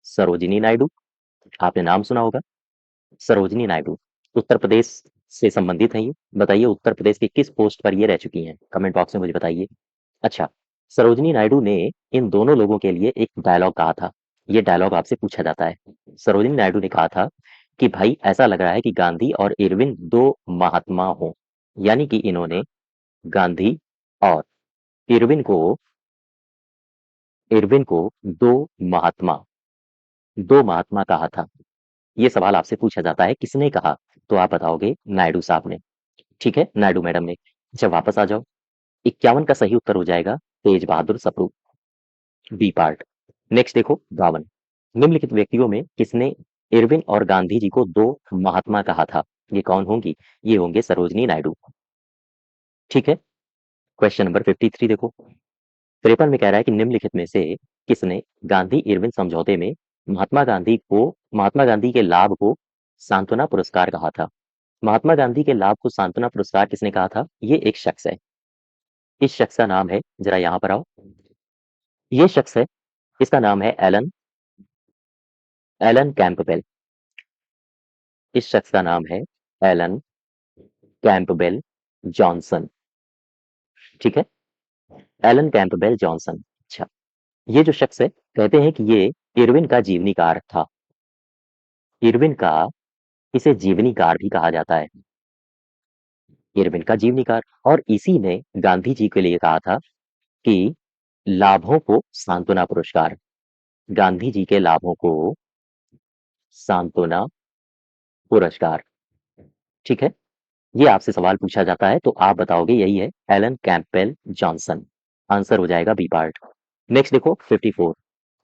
सरोजिनी नायडू। आपने नाम सुना होगा, सरोजिनी नायडू। उत्तर प्रदेश से संबंधित है ये। बताइए उत्तर प्रदेश के किस पोस्ट पर ये रह चुकी हैं? कमेंट बॉक्स में मुझे बताइए। अच्छा, सरोजिनी नायडू ने इन दोनों लोगों के लिए एक डायलॉग कहा था। ये डायलॉग आपसे पूछा जाता है। सरोजिनी नायडू ने कहा था कि भाई ऐसा लग रहा है कि गांधी और इरविन दो महात्मा हों। यानी कि इन्होंने गांधी और इरविन को दो महात्मा कहा था। ये सवाल आपसे पूछा जाता है किसने कहा, तो आप बताओगे नायडू साहब ने। ठीक है, नायडू मैडम ने। अच्छा, वापस आ जाओ। 51 का सही उत्तर हो जाएगा तेज बहादुर सप्रू, बी पार्ट। नेक्स्ट देखो 52। निम्नलिखित व्यक्तियों में किसने इरविन और गांधी जी को दो महात्मा कहा था? ये कौन होंगी? ये होंगे सरोजिनी नायडू। ठीक है। क्वेश्चन नंबर 53 देखो। 53 में कह रहा है कि निम्नलिखित में से किसने गांधी इरविन समझौते में महात्मा गांधी के लाभ को सांत्वना पुरस्कार कहा था? महात्मा गांधी के लाभ को सांत्वना पुरस्कार किसने कहा था? ये एक शख्स है। इस शख्स का नाम है, जरा यहां पर आओ, ये शख्स है, इसका नाम है एलन एलन कैंपबेल। इस शख्स का नाम है एलन कैंपबेल जॉनसन। ठीक है, एलन कैंपबेल जॉनसन। अच्छा, ये जो शख्स है, कहते हैं कि ये इरविन का जीवनीकार था। इरविन का, इसे जीवनीकार भी कहा जाता है। इरविन का जीवनीकार। और इसी ने गांधी जी के लिए कहा था कि लाभों को सांत्वना पुरस्कार, गांधी जी के लाभों को सांत्वना पुरस्कार। ठीक है, ये आपसे सवाल पूछा जाता है तो आप बताओगे यही है, एलन कैंपबेल जॉनसन। आंसर हो जाएगा बी पार्ट। नेक्स्ट देखो 54।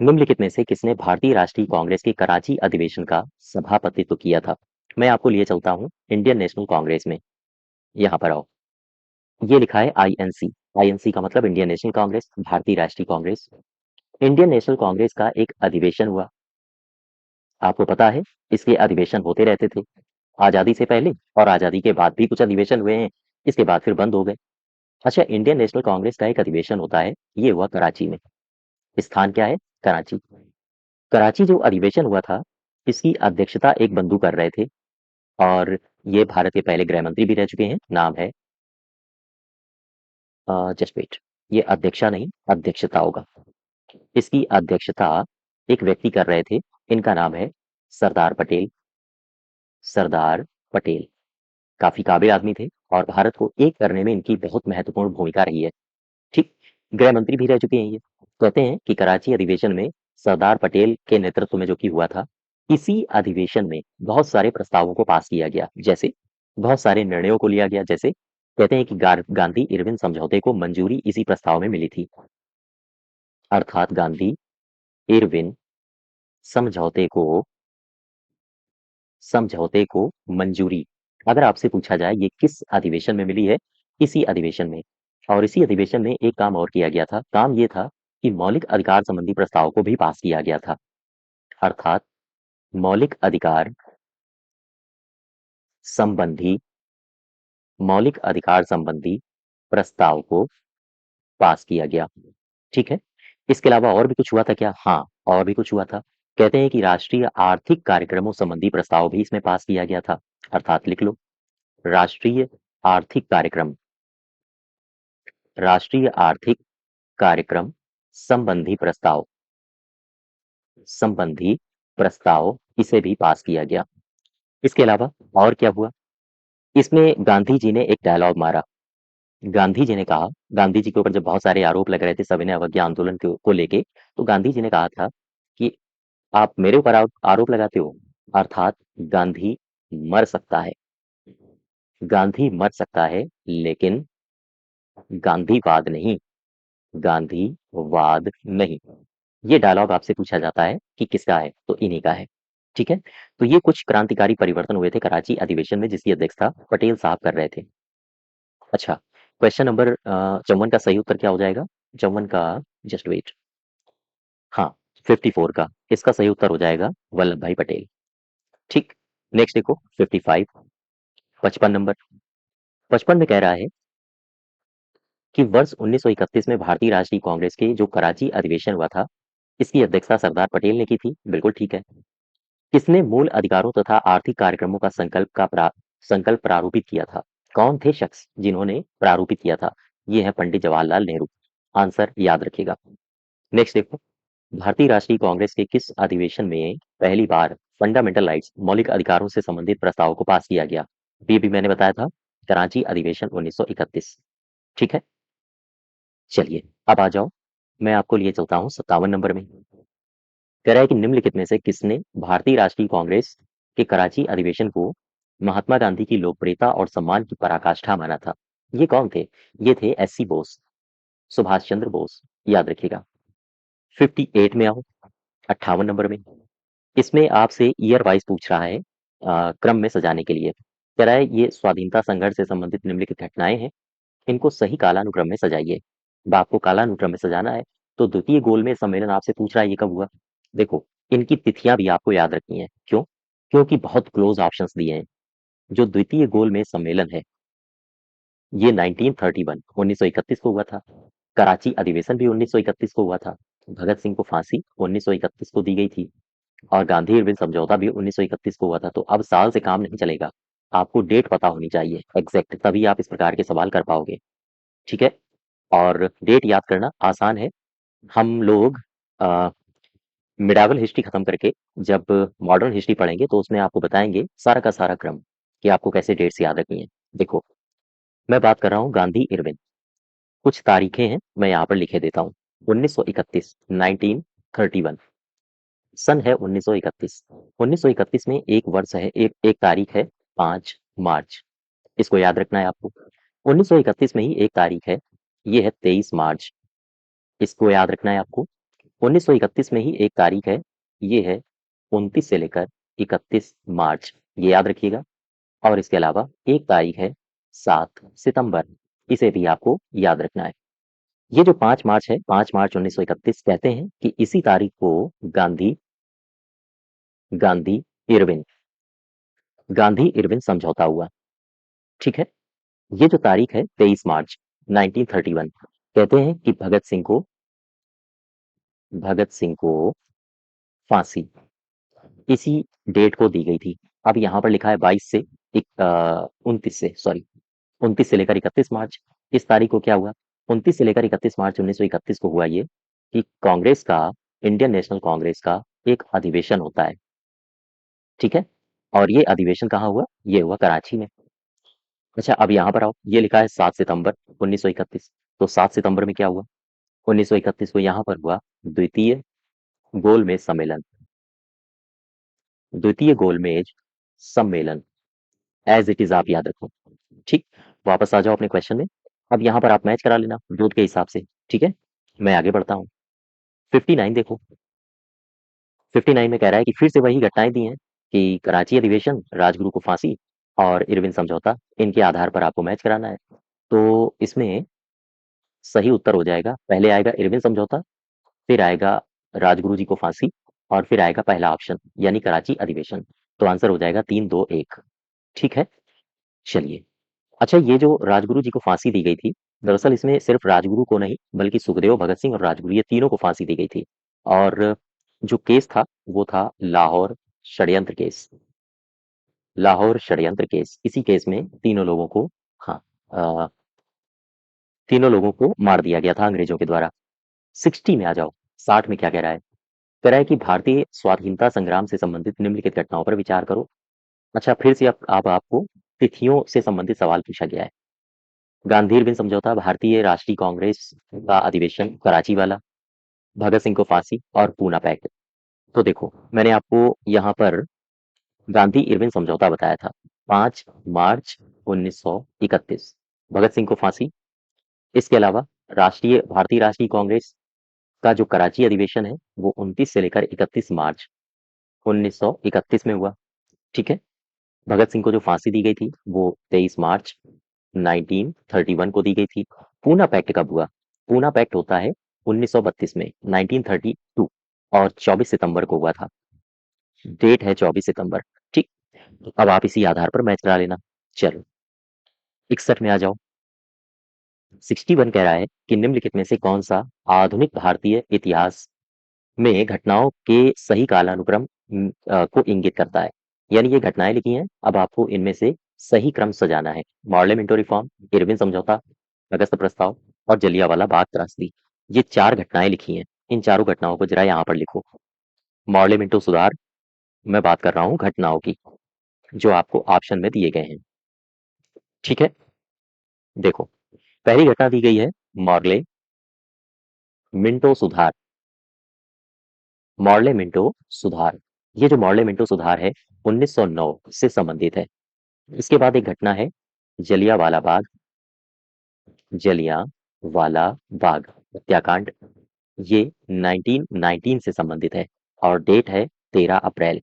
निम्नलिखित में से किसने भारतीय राष्ट्रीय कांग्रेस के कराची अधिवेशन का सभापतित्व किया था? मैं आपको लिए चलता हूं इंडियन नेशनल कांग्रेस में। यहाँ पर आओ, ये लिखा है आईएनसी। आईएनसी का मतलब इंडियन नेशनल कांग्रेस, भारतीय राष्ट्रीय कांग्रेस। इंडियन नेशनल कांग्रेस का एक अधिवेशन हुआ। आपको पता है इसके अधिवेशन होते रहते थे, आजादी से पहले और आजादी के बाद भी कुछ अधिवेशन हुए हैं, इसके बाद फिर बंद हो गए। अच्छा, इंडियन नेशनल कांग्रेस का एक अधिवेशन होता है, ये हुआ कराची में। स्थान क्या है? कराची। कराची जो अधिवेशन हुआ था, इसकी अध्यक्षता एक बंधु कर रहे थे और ये भारत के पहले गृह मंत्री भी रह चुके हैं। नाम है जस्ट वेट, ये अध्यक्षा नहीं, अध्यक्षता होगा। इसकी अध्यक्षता एक व्यक्ति कर रहे थे, इनका नाम है सरदार पटेल। सरदार पटेल काफी काबिल आदमी थे और भारत को एक करने में इनकी बहुत महत्वपूर्ण भूमिका रही है। ठीक, गृह मंत्री भी रह चुके हैं ये। कहते हैं कि कराची अधिवेशन में सरदार पटेल के नेतृत्व में जो कि हुआ था, इसी अधिवेशन में बहुत सारे प्रस्तावों को पास किया गया, जैसे बहुत सारे निर्णयों को लिया गया। जैसे कहते हैं कि गांधी इरविन समझौते को मंजूरी इसी प्रस्ताव में मिली थी। अर्थात गांधी इरविन समझौते को मंजूरी, अगर आपसे पूछा जाए ये किस अधिवेशन में मिली है, इसी अधिवेशन में। और इसी अधिवेशन में एक काम और किया गया था। काम ये था कि मौलिक अधिकार संबंधी प्रस्ताव को भी पास किया गया था। अर्थात मौलिक अधिकार संबंधी मौलिक अधिकार संबंधी प्रस्ताव को पास किया गया। ठीक है। इसके अलावा और भी कुछ हुआ था क्या? हाँ, और भी कुछ हुआ था। कहते हैं कि राष्ट्रीय आर्थिक कार्यक्रमों संबंधी प्रस्ताव भी इसमें पास किया गया था। अर्थात लिख लो, राष्ट्रीय आर्थिक कार्यक्रम, राष्ट्रीय आर्थिक कार्यक्रम संबंधी प्रस्ताव इसे भी पास किया गया। इसके अलावा और क्या हुआ? इसमें गांधी जी ने एक डायलॉग मारा। गांधी जी ने कहा, गांधी जी के ऊपर जब बहुत सारे आरोप लग रहे थे सविनय अवज्ञा आंदोलन को लेके, तो गांधी जी ने कहा था कि आप मेरे ऊपर आरोप लगाते हो, अर्थात गांधी मर सकता है, गांधी मर सकता है, लेकिन गांधीवाद नहीं, गांधीवाद नहीं। ये डायलॉग आपसे पूछा जाता है कि किसका है, तो इन्हीं का है। ठीक है? तो ये कुछ क्रांतिकारी परिवर्तन हुए थे कराची अधिवेशन में जिसकी अध्यक्षता पटेल साहब कर रहे थे। अच्छा, क्वेश्चन नंबर 54 का सही उत्तर क्या हो जाएगा? 54 का जस्ट वेट। हाँ, 54 का इसका सही उत्तर हो जाएगा वल्लभ भाई पटेल। ठीक, नेक्स्ट देखो 55, 55 नंबर। 55 में कह रहा है कि वर्ष 1931 में भारतीय राष्ट्रीय कांग्रेस के जो कराची अधिवेशन हुआ था, इसकी अध्यक्षता सरदार पटेल ने की थी। बिल्कुल ठीक है। किसने मूल अधिकारों तथा आर्थिक कार्यक्रमों का संकल्प प्रारूपित किया था? कौन थे शख्स जिन्होंने प्रारूपित किया था? ये है पंडित जवाहरलाल नेहरू। आंसर याद रखिएगा। नेक्स्ट देखो, भारतीय राष्ट्रीय कांग्रेस के किस अधिवेशन में पहली बार फंडामेंटल राइट्स मौलिक अधिकारों से संबंधित प्रस्ताव को पास किया गया? ये भी मैंने बताया था, कराची अधिवेशन 1931। ठीक है, चलिए अब आ जाओ, मैं आपको लिए चलता हूँ 57 नंबर में। कह रहा है कि निम्नलिखित में से किसने भारतीय राष्ट्रीय कांग्रेस के कराची अधिवेशन को महात्मा गांधी की लोकप्रियता और सम्मान की पराकाष्ठा माना था? ये कौन थे? ये थे एस सी बोस, सुभाष चंद्र बोस। याद रखिएगा। 58 में आओ, 58 नंबर में। इसमें आपसे ईयर वाइज पूछ रहा है, क्रम में सजाने के लिए। कह रहा है ये स्वाधीनता संघर्ष से संबंधित निम्नलिखित घटनाएं हैं, इनको सही कालानुक्रम में सजाइए। अब आपको कालानुक्रम में सजाना है, तो द्वितीय गोलमेज सम्मेलन आपसे पूछ रहा है ये कब हुआ। देखो, इनकी तिथियां भी आपको याद रखनी है। क्यों? क्योंकि बहुत क्लोज ऑप्शंस दिए हैं। जो द्वितीय गोलमेज सम्मेलन है, ये 1931 1931 को हुआ था। कराची अधिवेशन भी 1931 को हुआ था। भगत सिंह को फांसी 1931 को दी गई थी, और गांधी इरविन समझौता भी 1931 को हुआ था। तो अब साल से काम नहीं चलेगा, आपको डेट पता होनी चाहिए एग्जैक्ट, तभी आप इस प्रकार के सवाल कर पाओगे। ठीक है, और डेट याद करना आसान है। हम लोग मिडावल हिस्ट्री खत्म करके जब मॉडर्न हिस्ट्री पढ़ेंगे तो उसमें आपको बताएंगे सारा का सारा क्रम कि आपको कैसे डेट्स याद रखनी है। देखो, मैं बात कर रहा हूँ गांधी इरविन। कुछ तारीखें हैं, मैं यहाँ पर लिखे देता हूँ। 1931, 1931, सन है 1931। 1931 में एक वर्ष है, एक एक तारीख है, 5 मार्च। इसको याद रखना है आपको। 1931 में ही एक तारीख है, ये है 23 मार्च। इसको याद रखना है आपको। 1931 में ही एक तारीख है, ये है 29 से लेकर 31 मार्च, ये याद रखिएगा। और इसके अलावा एक तारीख है 7 सितंबर, इसे भी आपको याद रखना है। ये जो 5 मार्च है, 5 मार्च 1931, कहते हैं कि इसी तारीख को गांधी गांधी इरविन गांधी इरविन समझौता हुआ। ठीक है, ये जो तारीख है 23 मार्च 1931, कहते हैं कि भगत सिंह को फांसी इसी डेट को दी गई थी। अब यहाँ पर लिखा है 22 से 29 से, सॉरी, 29 से लेकर 31 मार्च। इस तारीख को क्या हुआ? 29 से लेकर 31 मार्च 1931 को हुआ ये कि कांग्रेस का, इंडियन नेशनल कांग्रेस का एक अधिवेशन होता है। ठीक है, और ये अधिवेशन कहाँ हुआ? ये हुआ कराची में। अच्छा, अब यहाँ पर आओ, ये लिखा है 7 सितंबर 1931। तो 7 सितंबर में क्या हुआ? 1931 को यहाँ पर हुआ द्वितीय गोलमेज सम्मेलन। द्वितीय गोलमेज सम्मेलन, एज इट इज आप याद रखो। ठीक, वापस आ जाओ अपने क्वेश्चन में। अब यहाँ पर आप मैच करा लेना दूध के हिसाब से। ठीक है, मैं आगे बढ़ता हूँ। 59 देखो, 59 में कह रहा है कि फिर से वही घटनाएं दी हैं कि कराची अधिवेशन, राजगुरु को फांसी और इरविन समझौता, इनके आधार पर आपको मैच कराना है। तो इसमें सही उत्तर हो जाएगा, पहले आएगा इरविन समझौता, फिर आएगा राजगुरु जी को फांसी, और फिर आएगा पहला ऑप्शन यानी कराची अधिवेशन। तो आंसर हो जाएगा 3, 2, 1। ठीक है, चलिए। अच्छा, ये जो राजगुरु जी को फांसी दी गई थी, दरअसल इसमें सिर्फ राजगुरु को नहीं बल्कि सुखदेव, भगत सिंह और राजगुरु, ये तीनों को फांसी दी गई थी। और जो केस था वो था लाहौर षड्यंत्र केस। लाहौर षड्यंत्र केस, इसी केस में तीनों लोगों को, हाँ, तीनों लोगों को मार दिया गया था अंग्रेजों के द्वारा। 60 में आ जाओ, 60 में क्या कह रहा है? कह रहा है कि भारतीय स्वाधीनता संग्राम से संबंधित निम्नलिखित घटनाओं पर विचार करो। अच्छा, फिर से अब आपको तिथियों से संबंधित सवाल पूछा गया है। गांधी इरविन समझौता, भारतीय राष्ट्रीय कांग्रेस का अधिवेशन कराची वाला, भगत सिंह को फांसी और पूना पैक्ट। तो देखो, मैंने आपको यहाँ पर गांधी इरविन समझौता बताया था, 5 मार्च 1931, भगत सिंह को फांसी। इसके अलावा भारतीय राष्ट्रीय कांग्रेस का जो कराची अधिवेशन है वो 29 से लेकर 31 मार्च 1931 में हुआ। ठीक है। भगत सिंह को जो फांसी दी गई थी वो 23 मार्च 1931 को दी गई थी। पूना पैक्ट कब हुआ? पूना पैक्ट होता है 1932 में, 1932, और 24 सितंबर को हुआ था। डेट है 24 सितंबर। ठीक। तो अब आप इसी आधार पर मैच करा लेना। चलो 61 में आ जाओ। 61 कह रहा है कि निम्नलिखित में से कौन सा आधुनिक भारतीय इतिहास में घटनाओं के सही कालानुक्रम को इंगित करता है। यानी ये घटनाएं लिखी हैं, अब आपको इनमें से सही क्रम सजाना है। मॉर्ले मिंटो रिफॉर्म, इरविन समझौता, अगस्त प्रस्ताव और जलियांवाला बाग त्रासदी, ये 4 घटनाएं लिखी हैं। इन चारों घटनाओं को जरा यहाँ पर लिखो। मॉर्ले मिंटो सुधार, मैं बात कर रहा हूँ घटनाओं की जो आपको ऑप्शन में दिए गए हैं। ठीक है। देखो, पहली घटना दी गई है मॉर्ले मिंटो सुधार। मॉर्ले मिंटो सुधार, ये जो मॉर्ले मिंटो सुधार है 1909 से संबंधित है। इसके बाद एक घटना है जलियांवाला बाग, जलियांवाला बाग हत्याकांड, ये 1919 से संबंधित है और डेट है 13 अप्रैल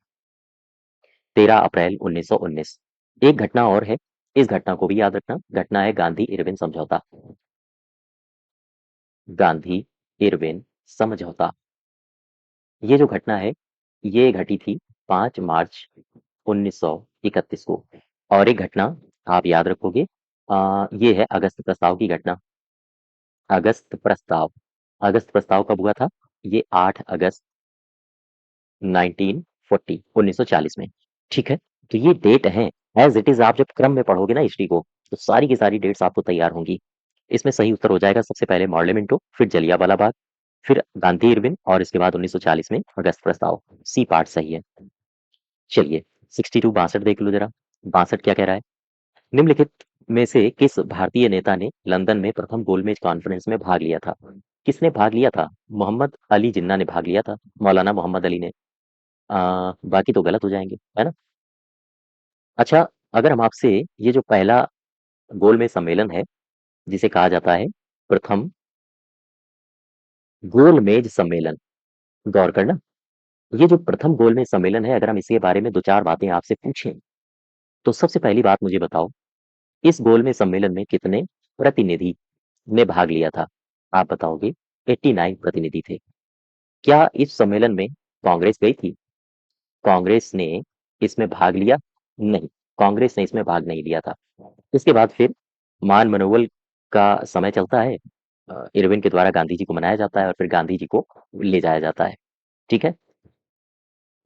1919। एक घटना और है, इस घटना को भी याद रखना। घटना है गांधी इरविन समझौता। गांधी इरविन समझौता, ये जो घटना है ये घटी थी 5 मार्च 1931 को। और एक घटना आप याद रखोगे, ये है अगस्त प्रस्ताव की घटना। अगस्त प्रस्ताव, अगस्त प्रस्ताव कब हुआ था? ये 8 अगस्त 1940 1940 में। ठीक है। तो ये डेट है एज इट इज। आप जब क्रम में पढ़ोगे ना हिस्ट्री को तो सारी की सारी डेट्स आपको तैयार होंगी। इसमें सही उत्तर हो जाएगा सबसे पहले मॉर्ले मिंटो, फिर जलियांवाला बाग, फिर गांधी इरविन और इसके बाद 1940 में अगस्त प्रस्ताव। सी पार्ट सही है। चलिए 62 62 देख लो जरा। 62 क्या कह रहा है? निम्नलिखित में से किस भारतीय नेता ने लंदन में प्रथम गोलमेज कॉन्फ्रेंस में भाग लिया था? किसने भाग लिया था? मोहम्मद अली जिन्ना ने भाग लिया था, मौलाना मोहम्मद अली ने। बाकी तो गलत हो जाएंगे, है ना। अच्छा, अगर हम आपसे ये जो पहला गोलमेज सम्मेलन है जिसे कहा जाता है प्रथम गोलमेज सम्मेलन, गौर करना। ये जो प्रथम गोलमेज सम्मेलन है, अगर हम इसके बारे में दो चार बातें आपसे पूछें तो सबसे पहली बात मुझे बताओ, इस गोलमेज सम्मेलन में कितने प्रतिनिधि ने भाग लिया था? आप बताओगे 89 प्रतिनिधि थे। क्या इस सम्मेलन में कांग्रेस गई थी? कांग्रेस ने इसमें भाग लिया? नहीं, कांग्रेस ने इसमें भाग नहीं लिया था। इसके बाद फिर मान मनोवल का समय चलता है, इरविन के द्वारा गांधी जी को मनाया जाता है और फिर गांधी जी को ले जाया जाता है। ठीक है।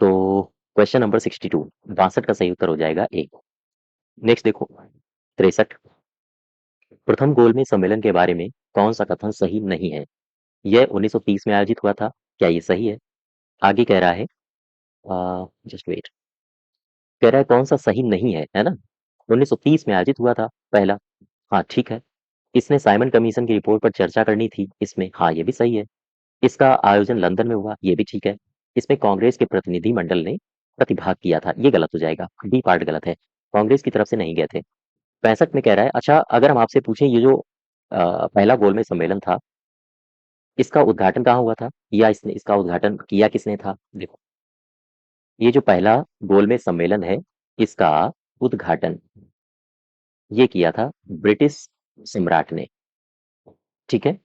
तो क्वेश्चन नंबर 62, 62 का सही उत्तर हो जाएगा ए। नेक्स्ट देखो 63, प्रथम गोलमेज सम्मेलन के बारे में कौन सा कथन सही नहीं है? यह 1930 में आयोजित हुआ था, क्या ये सही है? आगे कह रहा है, जस्ट वेट, कह रहा है कौन सा सही नहीं है ना। 1930 में आयोजित हुआ था पहला, हाँ ठीक है। इसने साइमन कमीशन की रिपोर्ट पर चर्चा करनी थी इसमें, हाँ ये भी सही है। इसका आयोजन लंदन में हुआ, ये भी ठीक है। इसमें कांग्रेस के प्रतिनिधि मंडल ने प्रतिभाग किया था, ये गलत हो जाएगा, डी पार्ट गलत है। कांग्रेस की तरफ से नहीं गए थे। 65 में कह रहा है, अच्छा अगर हम आपसे पूछें ये जो पहला गोलमेज सम्मेलन था इसका उद्घाटन कहाँ हुआ था या इसने इसका उद्घाटन किया किसने था? देखो, ये जो पहला गोलमेज सम्मेलन है इसका उद्घाटन ये किया था ब्रिटिश सम्राट ने। ठीक है,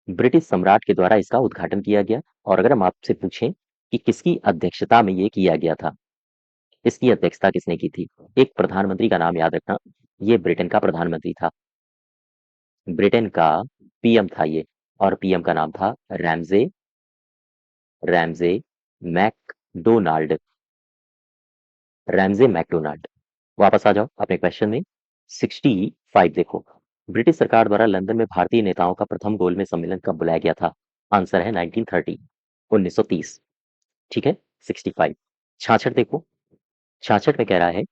ब्रिटिश सम्राट के द्वारा इसका उद्घाटन किया गया। और अगर हम आपसे पूछें कि किसकी अध्यक्षता में ये किया गया था, इसकी अध्यक्षता किसने की थी? एक प्रधानमंत्री का नाम याद रखना, ये ब्रिटेन का प्रधानमंत्री था, ब्रिटेन का पीएम था ये, और पीएम का नाम था Ramsay Ramsay MacDonald. Ramsay MacDonald. वापस आ जाओ अपने क्वेश्चन में। 65 देखो, ब्रिटिश सरकार द्वारा लंदन में भारतीय नेताओं का प्रथम गोलमेज सम्मेलन कब बुलाया गया था? आंसर है 1930, 1930। ठीक है 65। 66 देखो, 66 में कह रहा है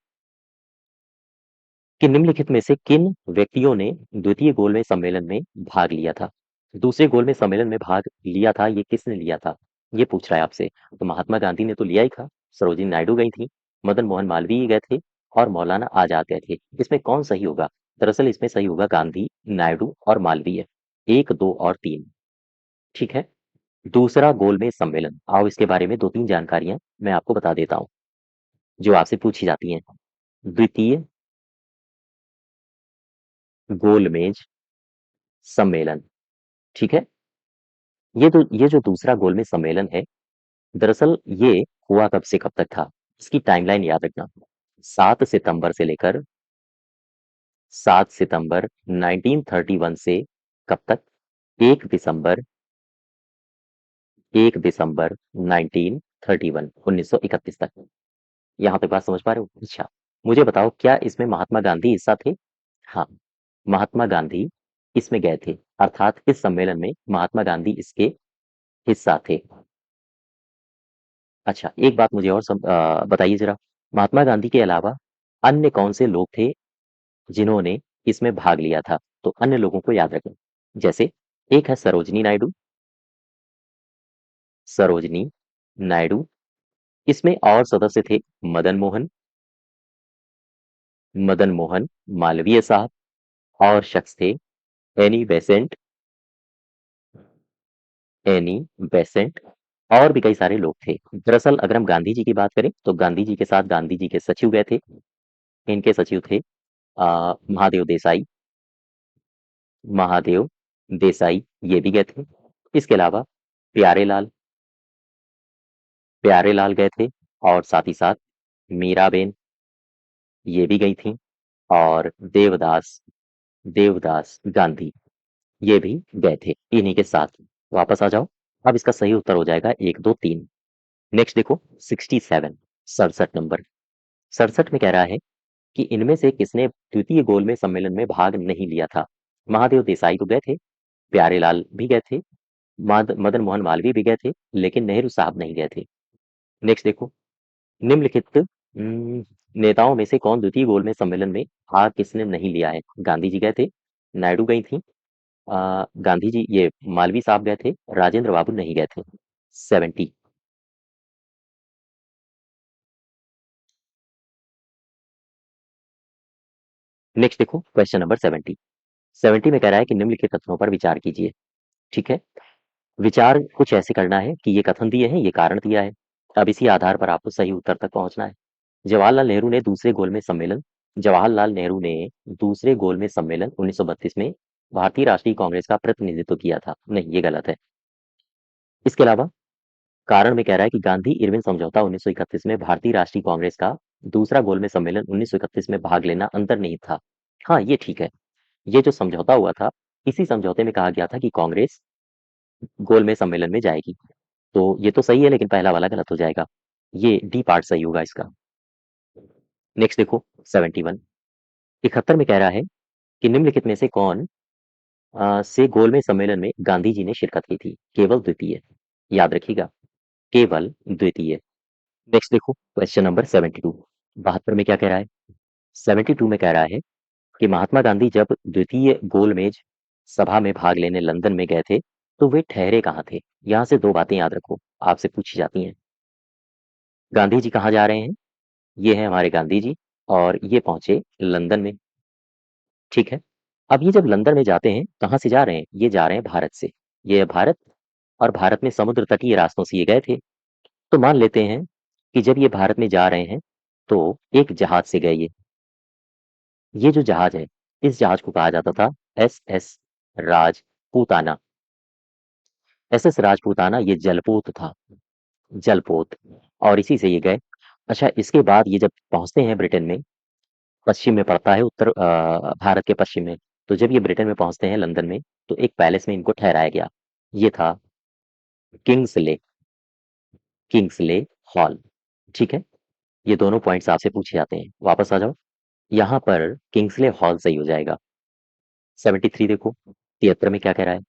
कि निम्नलिखित में से किन व्यक्तियों ने द्वितीय गोलमेज सम्मेलन में भाग लिया था? दूसरे गोलमेज सम्मेलन में भाग लिया था, ये किसने लिया था ये पूछ रहा है आपसे। तो महात्मा गांधी ने तो लिया ही था, सरोजिनी नायडू गई थी, मदन मोहन मालवीय गए थे और मौलाना आजाद गए थे। इसमें कौन सही होगा? दरअसल इसमें सही होगा गांधी, नायडू और मालवीय, 1 2 और 3। ठीक है। दूसरा गोलमेज सम्मेलन, आओ इसके बारे में 2-3 जानकारियाँ मैं आपको बता देता हूँ, जो आपसे पूछी जाती हैं। द्वितीय गोलमेज सम्मेलन, ठीक है? ये जो दूसरा गोलमेज सम्मेलन है, दरअसल ये हुआ कब से कब तक था? इसकी टाइमलाइन याद रखना। 7 सितंबर से लेकर 7 सितंबर 1931 से कब तक? 1 दिसंबर 1 दिसंबर 1931 1931 तक। यहाँ तक बात समझ पा रहे हो? अच्छा, मुझे बताओ क्या इसमें महात्मा गांधी हिस्सा थे? हाँ, महात्मा गांधी इसमें गए थे, अर्थात इस सम्मेलन में महात्मा गांधी इसके हिस्सा थे। अच्छा, एक बात मुझे और बताइए जरा, महात्मा गांधी के अलावा अन्य कौन से लोग थे जिन्होंने इसमें भाग लिया था? तो अन्य लोगों को याद रखें। जैसे एक है सरोजनी नायडू, सरोजनी नायडू। इसमें और सदस्य थे मदन मोहन, मदन मोहन मालवीय साहब, और शख्स थे एनी बेसेंट, एनी बेसेंट, और भी कई सारे लोग थे। दरअसल अगर हम गांधी जी की बात करें तो गांधी जी के साथ गांधी जी के सचिव गए थे। इनके सचिव थे महादेव देसाई, महादेव देसाई ये भी गए थे। इसके अलावा प्यारेलाल, प्यारेलाल गए थे, और साथ ही साथ मीराबेन ये भी गई थी, और देवदास, देवदास गांधी ये भी गए थे इन्हीं के साथ। वापस आ जाओ। अब इसका सही उत्तर हो जाएगा 1 2 3। नेक्स्ट देखो 67, 67 नंबर। 67 में कह रहा है कि इनमें से किसने द्वितीय गोलमेज सम्मेलन में भाग नहीं लिया था? महादेव देसाई तो गए थे, प्यारेलाल भी गए थे, मदन मोहन मालवीय भी गए थे, लेकिन नेहरू साहब नहीं गए थे। नेक्स्ट देखो, निम्नलिखित नेताओं में से कौन द्वितीय गोलमेज सम्मेलन में भाग किसने नहीं लिया है? गांधी जी गए थे, नायडू गई थी, गांधी जी ये मालवीय साहब गए थे, राजेंद्र बाबू नहीं गए थे। 70। नेक्स्ट देखो क्वेश्चन नंबर 70। 70 में कह रहा है कि निम्नलिखित कथनों पर विचार कीजिए। ठीक है, विचार कुछ ऐसे करना है कि ये कथन दिए हैं, ये कारण दिया है। अब इसी आधार पर आपको सही उत्तर तक पहुंचना है। जवाहरलाल नेहरू ने दूसरे गोलमेज सम्मेलन जवाहरलाल नेहरू ने दूसरे गोलमेज सम्मेलन 1932 में भारतीय राष्ट्रीय कांग्रेस का प्रतिनिधित्व किया था। नहीं, ये गलत है। इसके अलावा कारण में कह रहा है कि गांधी इरविन समझौता 1931 में भारतीय राष्ट्रीय कांग्रेस का दूसरा गोलमेज सम्मेलन 1931 में भाग लेना अंतर्निहित था। हाँ, ये ठीक है। ये जो समझौता हुआ था, इसी समझौते में कहा गया था कि कांग्रेस गोलमेज सम्मेलन में जाएगी। तो ये तो सही है, लेकिन पहला वाला गलत हो जाएगा। ये डी पार्ट सही होगा इसका। नेक्स्ट देखो 71। 71 में कह रहा है कि निम्नलिखित में से कौन से गोलमेज सम्मेलन में गांधी जी ने शिरकत की थी? केवल द्वितीय, याद रखिएगा, केवल द्वितीय। नेक्स्ट देखो क्वेश्चन नंबर 72। 72 में क्या कह रहा है? 72 में कह रहा है कि महात्मा गांधी जब द्वितीय गोलमेज सभा में भाग लेने लंदन में गए थे, तो वे ठहरे कहाँ थे? यहाँ से दो बातें याद रखो, आपसे पूछी जाती हैं। गांधी जी कहाँ जा रहे हैं? ये है हमारे गांधी जी, और ये पहुंचे लंदन में। ठीक है, अब ये जब लंदन में जाते हैं, कहाँ से जा रहे हैं? ये जा रहे हैं भारत से। ये है भारत, और भारत में समुद्र तटीय रास्तों से ये गए थे। तो मान लेते हैं कि जब ये भारत में जा रहे हैं, तो एक जहाज से गए ये जो जहाज है, इस जहाज को कहा जाता था एस राजपूताना। एस राजपूताना ये जलपोत था, जलपोत, और इसी से ये गए। अच्छा, इसके बाद ये जब पहुंचते हैं ब्रिटेन में, पश्चिम में पड़ता है, उत्तर भारत के पश्चिम में। तो जब ये ब्रिटेन में पहुंचते हैं लंदन में, तो एक पैलेस में इनको ठहराया गया। ये था किंग्सले, किंग्सले हॉल। ठीक है, ये दोनों पॉइंट्स आपसे पूछे जाते हैं। वापस आ जाओ, यहाँ पर किंग्सले हॉल सही हो जाएगा। 73 देखो, 73 में क्या कह रहा है?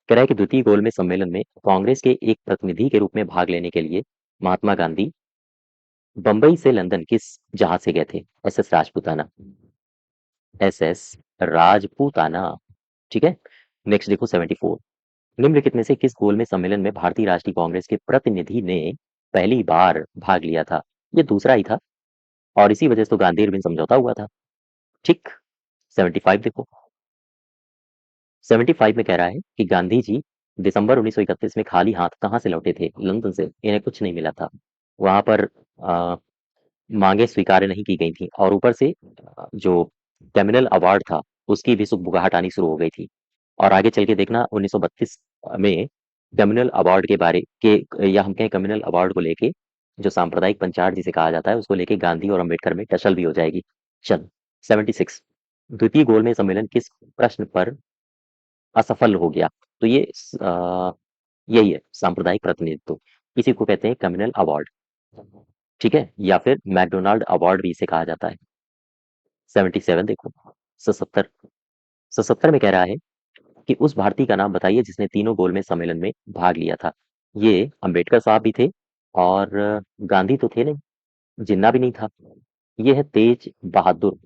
कह रहा है कि द्वितीय गोलमेज सम्मेलन में कांग्रेस के एक प्रतिनिधि के रूप में भाग लेने के लिए महात्मा गांधी बंबई से लंदन किस जहाज से गए थे? S Rajputana, S Rajputana. ठीक है, नेक्स्ट देखो 74। निम्नलिखित में से किस गोलमेज सम्मेलन में भारतीय राष्ट्रीय कांग्रेस के प्रतिनिधि ने पहली बार भाग लिया था? ये दूसरा ही था, और इसी वजह से तो गांधी इरविन समझौता हुआ था। ठीक, 75 देखो, 75 में कह रहा है कि गांधी जी दिसंबर 1931 में खाली हाथ कहाँ से लौटे थे? लंदन से। इन्हें कुछ नहीं मिला था। वहां पर मांगे स्वीकार नहीं की गई थी, और ऊपर से जो कैमिनल अवार्ड था उसकी भी सुगबुगाहट आनी शुरू हो गई थी। और आगे चल के देखना 1932 में कम्युनल अवार्ड के बारे के, या हम कहें कम्युनल अवार्ड को लेके, जो सांप्रदायिक पंचाट जिसे कहा जाता है, उसको लेके गांधी और अंबेडकर में टसल भी हो जाएगी। चल 76, द्वितीय गोलमेज सम्मेलन किस प्रश्न पर असफल हो गया? तो ये यही है सांप्रदायिक प्रतिनिधित्व। इसी को कहते हैं कम्युनल अवार्ड। ठीक है, या फिर मैकडोनाल्ड अवार्ड भी इसे कहा जाता है। 77 देखो। 77, 77 में कह रहा है कि उस भारतीय का नाम बताइए जिसने तीनों गोलमेज सम्मेलन में भाग लिया था। ये अंबेडकर साहब भी थे, और गांधी तो थे नहीं, जिन्ना भी नहीं था। ये है तेज बहादुर।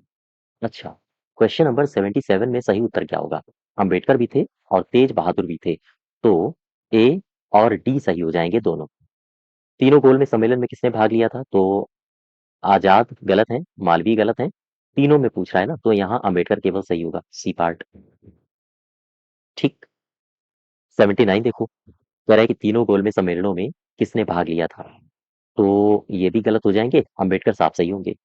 अच्छा, क्वेश्चन नंबर 77 में सही उत्तर क्या होगा? अंबेडकर भी थे और तेज बहादुर भी थे, तो ए और डी सही हो जाएंगे दोनों। तीनों गोलमेज सम्मेलन में किसने भाग लिया था? तो आजाद गलत है, मालवीय गलत है, तीनों में पूछ रहा है ना, तो यहाँ अंबेडकर केवल सही होगा, सी पार्ट। ठीक। 79 देखो, कह रहा है कि तीनों गोलमेज सम्मेलनों में किसने भाग लिया था? तो ये भी गलत हो जाएंगे, अंबेडकर साहब सही होंगे।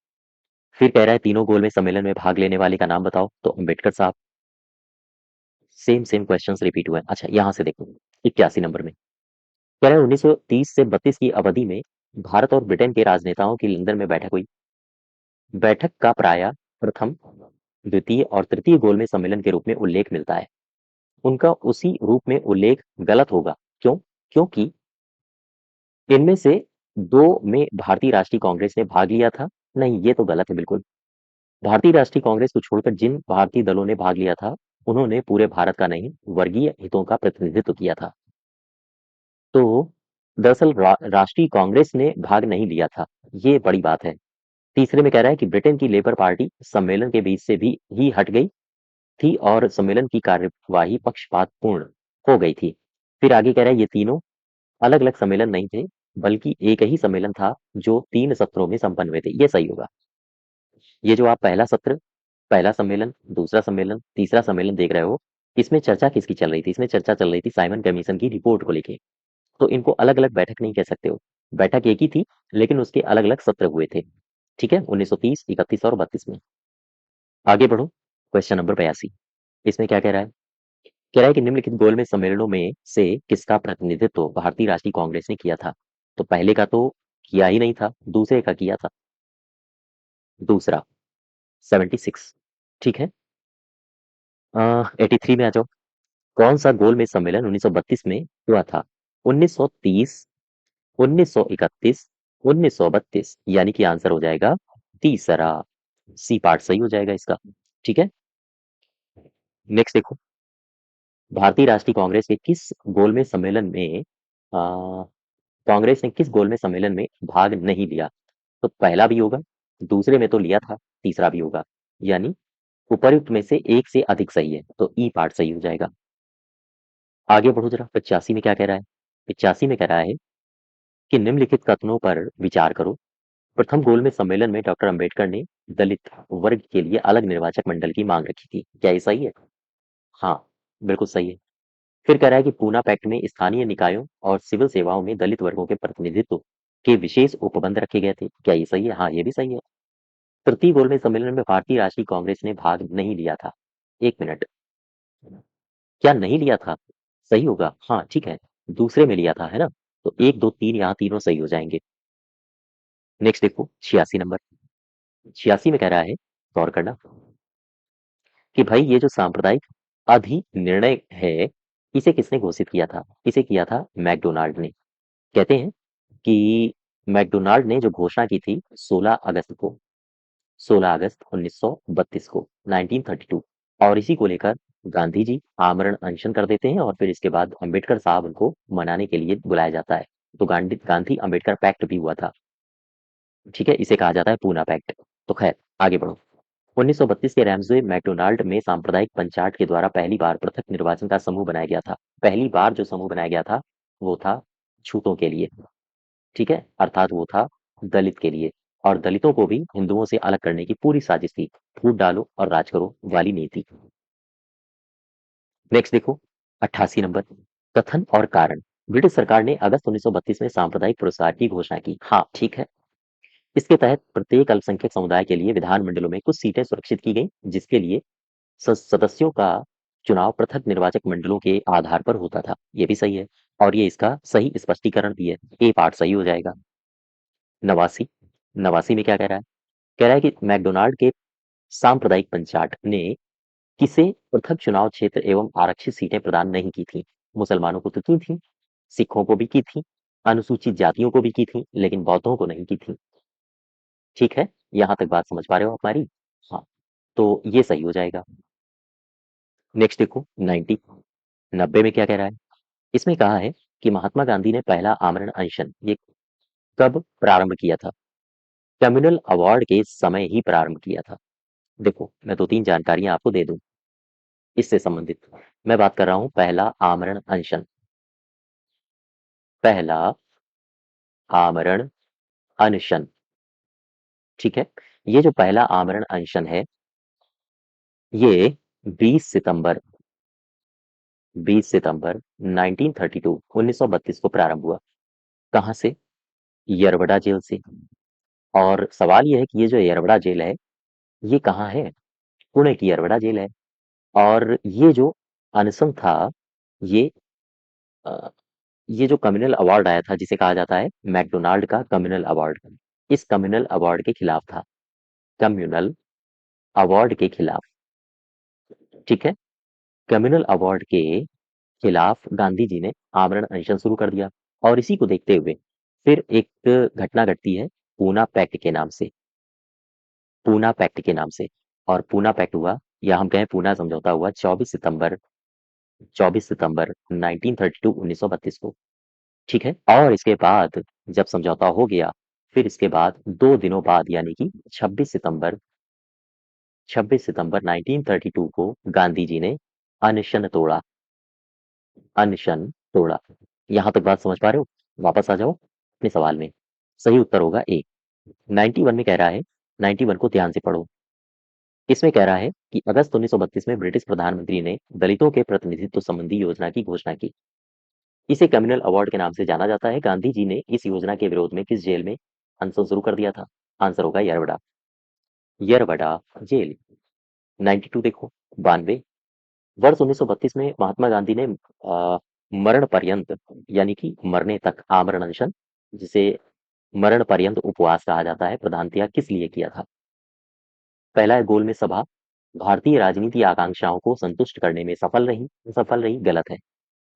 फिर कह रहा है तीनों गोलमेज सम्मेलन में भाग लेने वाले का नाम बताओ, तो अंबेडकर साहब। सेम सेम क्वेश्चंस रिपीट हुए हैं। अच्छा, यहाँ से देखो 81 नंबर में कह रहा है 1930 से 32 की अवधि में भारत और ब्रिटेन के राजनेताओं की लंदन में बैठक हुई। बैठक का प्राय प्रथम, द्वितीय और तृतीय गोलमेज सम्मेलन के रूप में उल्लेख मिलता है। उनका उसी रूप में उल्लेख गलत होगा। क्यों? क्योंकि इनमें से दो में भारतीय राष्ट्रीय कांग्रेस ने भाग लिया था। नहीं, ये तो गलत है बिल्कुल। भारतीय राष्ट्रीय कांग्रेस को छोड़कर जिन भारतीय दलों ने भाग लिया था, उन्होंने पूरे भारत का नहीं, वर्गीय हितों का प्रतिनिधित्व किया था। तो दरअसल राष्ट्रीय कांग्रेस ने भाग नहीं लिया था, ये बड़ी बात है। तीसरे में कह रहा है कि ब्रिटेन की लेबर पार्टी सम्मेलन के बीच से भी ही हट गई थी और सम्मेलन की कार्यवाही पक्षपातपूर्ण हो गई थी। फिर आगे कह रहा है ये तीनों अलग अलग सम्मेलन नहीं थे, बल्कि एक ही सम्मेलन था जो 3 सत्रों में संपन्न हुए थे। ये सही होगा। ये जो आप पहला सत्र, पहला सम्मेलन, दूसरा सम्मेलन, तीसरा सम्मेलन देख रहे हो, इसमें चर्चा किसकी चल रही थी? इसमें चर्चा चल रही थी साइमन कमीशन की रिपोर्ट को लेके। तो इनको अलग अलग बैठक नहीं कह सकते हो। बैठक एक ही थी, लेकिन उसके अलग अलग सत्र हुए थे। ठीक है, 1930, 31 और 32 में। आगे बढ़ो, क्वेश्चन नंबर 82। इसमें क्या कह रहा है? कह रहा है कि निम्नलिखित गोलमेज सम्मेलनों में से किसका प्रतिनिधित्व भारतीय राष्ट्रीय कांग्रेस ने किया था? तो पहले का तो किया ही नहीं था, दूसरे का किया था। दूसरा 76। ठीक है। 83 में आ जाओ। कौन सा गोलमेज सम्मेलन 1932 में हुआ था? 1930, 1931, 1932, यानी कि आंसर हो जाएगा तीसरा, सी पार्ट सही हो जाएगा इसका। ठीक है। नेक्स्ट देखो, भारतीय राष्ट्रीय कांग्रेस के किस गोलमेज सम्मेलन में कांग्रेस ने किस गोलमेज सम्मेलन में भाग नहीं लिया? तो पहला भी होगा, दूसरे में तो लिया था, तीसरा भी होगा, यानी उपर्युक्त में से एक से अधिक सही है, तो ई पार्ट सही हो जाएगा। आगे बढ़ो जरा, 85 में क्या कह रहा है? 85 में कह रहा है कि निम्नलिखित कथनों पर विचार करो। प्रथम गोलमेज सम्मेलन में डॉक्टर अंबेडकर ने दलित वर्ग के लिए अलग निर्वाचक मंडल की मांग रखी थी। क्या ये सही है? हाँ, बिल्कुल सही है। फिर कह रहा है कि पूना पैक्ट में स्थानीय निकायों और सिविल सेवाओं में दलित वर्गों के प्रतिनिधित्व के विशेष उपबंध रखे गए थे। क्या ये सही है? हाँ, ये भी सही है। तृतीय गोलमेज सम्मेलन में भारतीय राष्ट्रीय कांग्रेस ने भाग नहीं लिया था। एक मिनट, क्या नहीं लिया था? सही होगा, हाँ ठीक है, दूसरे में लिया था, है ना? तो एक दो तीन, यहाँ तीनों सही हो जाएंगे। नेक्स्ट देखो 86 नंबर। 86 में कह रहा है, गौर करना, कि भाई ये जो सांप्रदायिक अधिनिर्णय है, इसे किसने घोषित किया था? इसे किया था मैकडोनाल्ड ने। कहते हैं कि मैकडोनाल्ड ने जो घोषणा की थी 16 अगस्त को, 16 अगस्त 1932 को, 1932, और इसी को लेकर गांधी जी आमरण अनशन कर देते हैं, और फिर इसके बाद अंबेडकर साहब उनको मनाने के लिए बुलाया जाता है। तो गांधी गांधी अंबेडकर पैक्ट भी हुआ था। ठीक है, इसे कहा जाता है पूना पैक्ट। तो खैर, आगे बढ़ो। 1932 के रैमजे मैकडोनाल्ड में सांप्रदायिक पंचाट के द्वारा पहली बार पृथक निर्वाचन का समूह बनाया गया था। पहली बार जो समूह बनाया गया था वो था छूतों के लिए। ठीक है, अर्थात वो था दलित के लिए, और दलितों को भी हिंदुओं से अलग करने की पूरी साजिश थी, फूट डालो और राज करो वाली नीति। नेक्स्ट देखो 88 नंबर। कथन और कारण। ब्रिटिश सरकार ने अगस्त 1932 में सांप्रदायिक पुरस्कार की घोषणा की। हाँ, ठीक है। इसके तहत प्रत्येक अल्पसंख्यक समुदाय के लिए विधानमंडलों में कुछ सीटें सुरक्षित की गई, जिसके लिए सदस्यों का चुनाव पृथक निर्वाचक मंडलों के आधार पर होता था। ये भी सही है और ये इसका सही स्पष्टीकरण भी है। ए पार्ट सही हो जाएगा। नवासी। नवासी में क्या कह रहा है? कह रहा है कि मैकडोनाल्ड के सांप्रदायिक पंचाट ने किसे पृथक चुनाव क्षेत्र एवं आरक्षित सीटें प्रदान नहीं की थी। मुसलमानों को तो की थी, सिखों को भी की थी, अनुसूचित जातियों को भी की थी, लेकिन बौद्धों को नहीं की थी। ठीक है, यहाँ तक बात समझ पा रहे हो आप हमारी? हाँ, तो ये सही हो जाएगा। नेक्स्ट देखो 90। 90 में क्या कह रहा है? इसमें कहा है कि महात्मा गांधी ने पहला आमरण अनशन ये कब प्रारंभ किया था? कम्युनल अवार्ड के समय ही प्रारंभ किया था। देखो, मैं दो तीन जानकारियां आपको दे दूं इससे संबंधित। मैं बात कर रहा हूं पहला आमरण अनशन। पहला आमरण अनशन। ठीक है, ये जो पहला आमरण अनशन है, ये 20 सितंबर 20 सितंबर 1932 1932 को प्रारंभ हुआ। कहाँ से? यरवड़ा जेल से। और सवाल ये है कि ये जो यरवड़ा जेल है, ये कहाँ है? पुणे की यरवड़ा जेल है। और ये जो अनशन था, ये अ, ये जो कम्युनल अवार्ड आया था, जिसे कहा जाता है मैकडोनाल्ड का कम्युनल अवार्ड, इस कम्युनल अवार्ड के खिलाफ था। कम्युनल अवार्ड के खिलाफ। ठीक है, कम्युनल अवार्ड के खिलाफ गांधी जी ने आमरण अनशन शुरू कर दिया। और इसी को देखते हुए फिर एक घटना घटती है पूना पैक्ट के नाम से। पूना पैक्ट के नाम से। और पूना पैक्ट हुआ, या हम कहें पूना समझौता हुआ 24 सितंबर 1932 1932 को। ठीक है, और इसके बाद जब समझौता हो गया, फिर इसके बाद 2 दिनों बाद यानी कि 26 सितंबर 1932 को गांधी जी ने अनशन तोड़ा। अनशन तोड़ा। यहां तक बात समझ पा रहे हो? वापस आ जाओ अपने सवाल में। सही उत्तर होगा ए। 91 में कह रहा है, 91 को ध्यान से पढ़ो। इसमें कह रहा है कि अगस्त 1932 में ब्रिटिश प्रधानमंत्री ने दलितों के प्रतिनिधित्व संबंधी योजना की घोषणा की। इसे कम्युनल अवार्ड के नाम से जाना जाता है। गांधी जी ने इस योजना के विरोध में किस जेल में अनशन शुरू कर दिया था? आंसर होगा यरवड़ा। यरवड़ा जेल। 92 देखो। 92। वर्ष 1932 में महात्मा गांधी ने मरण पर्यंत यानी कि मरने तक आमरण अनशन, जिसे मरण पर्यंत उपवास कहा जाता है, प्रधानतया किस लिए किया था? पहला है गोलमेज सभा। भारतीय राजनीति आकांक्षाओं को संतुष्ट करने में सफल रही, गलत है।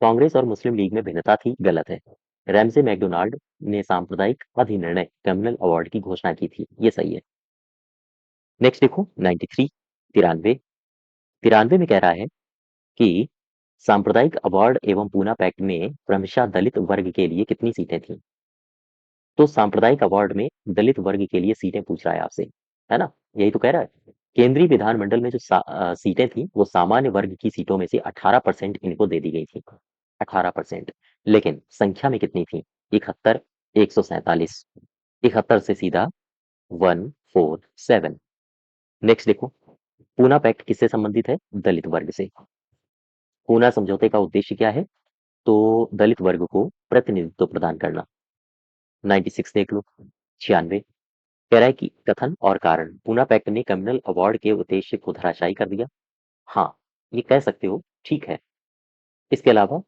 कांग्रेस और मुस्लिम लीग में भिन्नता थी, गलत है। रैमसे मैकडोनाल्ड ने सांप्रदायिक अधिनिर्णय कम्युनल अवार्ड की घोषणा की थी, ये सही है। नेक्स्ट देखो 93। 93। 93 में कह रहा है कि सांप्रदायिक अवार्ड एवं पूना पैक्ट में क्रमशः दलित वर्ग के लिए कितनी सीटें थीं? तो सांप्रदायिक अवार्ड में दलित वर्ग के लिए सीटें पूछ रहा है आपसे, है ना? यही तो कह रहा है। केंद्रीय विधानमंडल में जो सीटें थी, वो सामान्य वर्ग की सीटों में से 18% इनको दे दी गई थी। 18%। लेकिन संख्या में कितनी थी? 71, 147। 71 से सीधा 147। नेक्स्ट देखो, पूना पैक्ट किससे संबंधित है? दलित वर्ग से। पूना समझौते का उद्देश्य क्या है? तो दलित वर्ग को प्रतिनिधित्व प्रदान करना। 96 देख लो। 96। कह रहा है कि कथन और कारण। पूना पैक्ट ने कम्युनल अवार्ड के उद्देश्य को धराशायी कर दिया। हाँ, ये कह सकते हो, ठीक है। इसके अलावा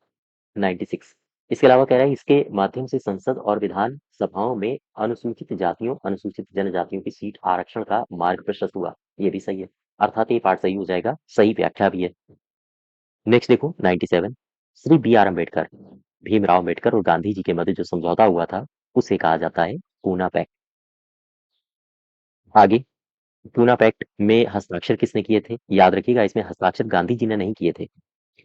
96। इसके अलावा कह रहा है इसके माध्यम से संसद और विधान सभाओं में अनुसूचित जातियों, अनुसूचित जनजातियों की सीट आरक्षण का मार्ग प्रशस्त हुआ। ये भी सही है। अर्थात ये पार्ट सही हो जाएगा, सही व्याख्या भी है। नेक्स्ट देखो 97। श्री बी आर अम्बेडकर, भीमराव अम्बेडकर और गांधी जी के मध्य जो समझौता हुआ था, उसे कहा जाता है पूना पैक्ट। आगे, पूना पैक्ट में हस्ताक्षर किसने किए थे? याद रखिएगा, इसमें हस्ताक्षर गांधी जी ने नहीं किए थे।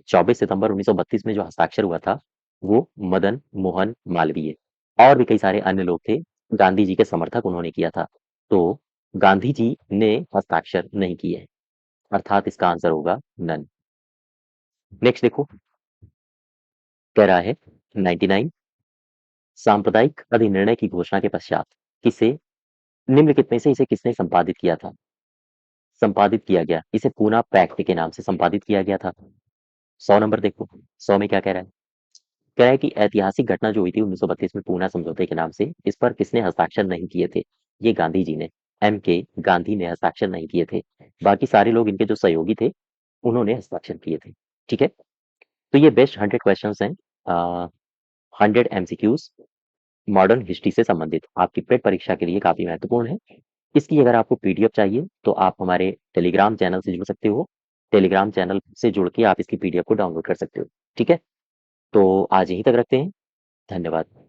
24 सितंबर 1932 में जो हस्ताक्षर हुआ था, वो मदन मोहन मालवीय और भी कई सारे अन्य लोग थे, गांधी जी के समर्थक, उन्होंने किया था। तो गांधी जी ने हस्ताक्षर नहीं किए, अर्थात इसका आंसर होगा नन। नेक्स्ट देखो, कह रहा है 99। सांप्रदायिक अधिनिर्णय की घोषणा के पश्चात किसे निम्नलिखित में से इसे किसने संपादित किया था? संपादित किया गया, इसे पूना पैक्ट के नाम से संपादित किया गया था। 100 नंबर देखो, 100 में क्या कह रहा है? कह रहा है कि ऐतिहासिक घटना जो हुई थी 1932 में पूना समझौते के नाम से, इस पर किसने हस्ताक्षर नहीं किए थे? ये गांधी जी ने। एम.के. गांधी ने हस्ताक्षर नहीं किए थे। बाकी सारे लोग इनके जो सहयोगी थे, उन्होंने हस्ताक्षर किए थे। ठीक है? तो ये बेस्ट 100 क्वेश्चंस हैं। 100 एमसीक्यूज मॉडर्न हिस्ट्री से संबंधित आपकी प्रेट परीक्षा के लिए काफी महत्वपूर्ण है। इसकी अगर आपको पीडीएफ चाहिए तो आप हमारे टेलीग्राम चैनल से जुड़ सकते हो। टेलीग्राम चैनल से जुड़ के आप इसकी पीडीएफ को डाउनलोड कर सकते हो। ठीक है? तो आज यहीं तक रखते हैं। धन्यवाद।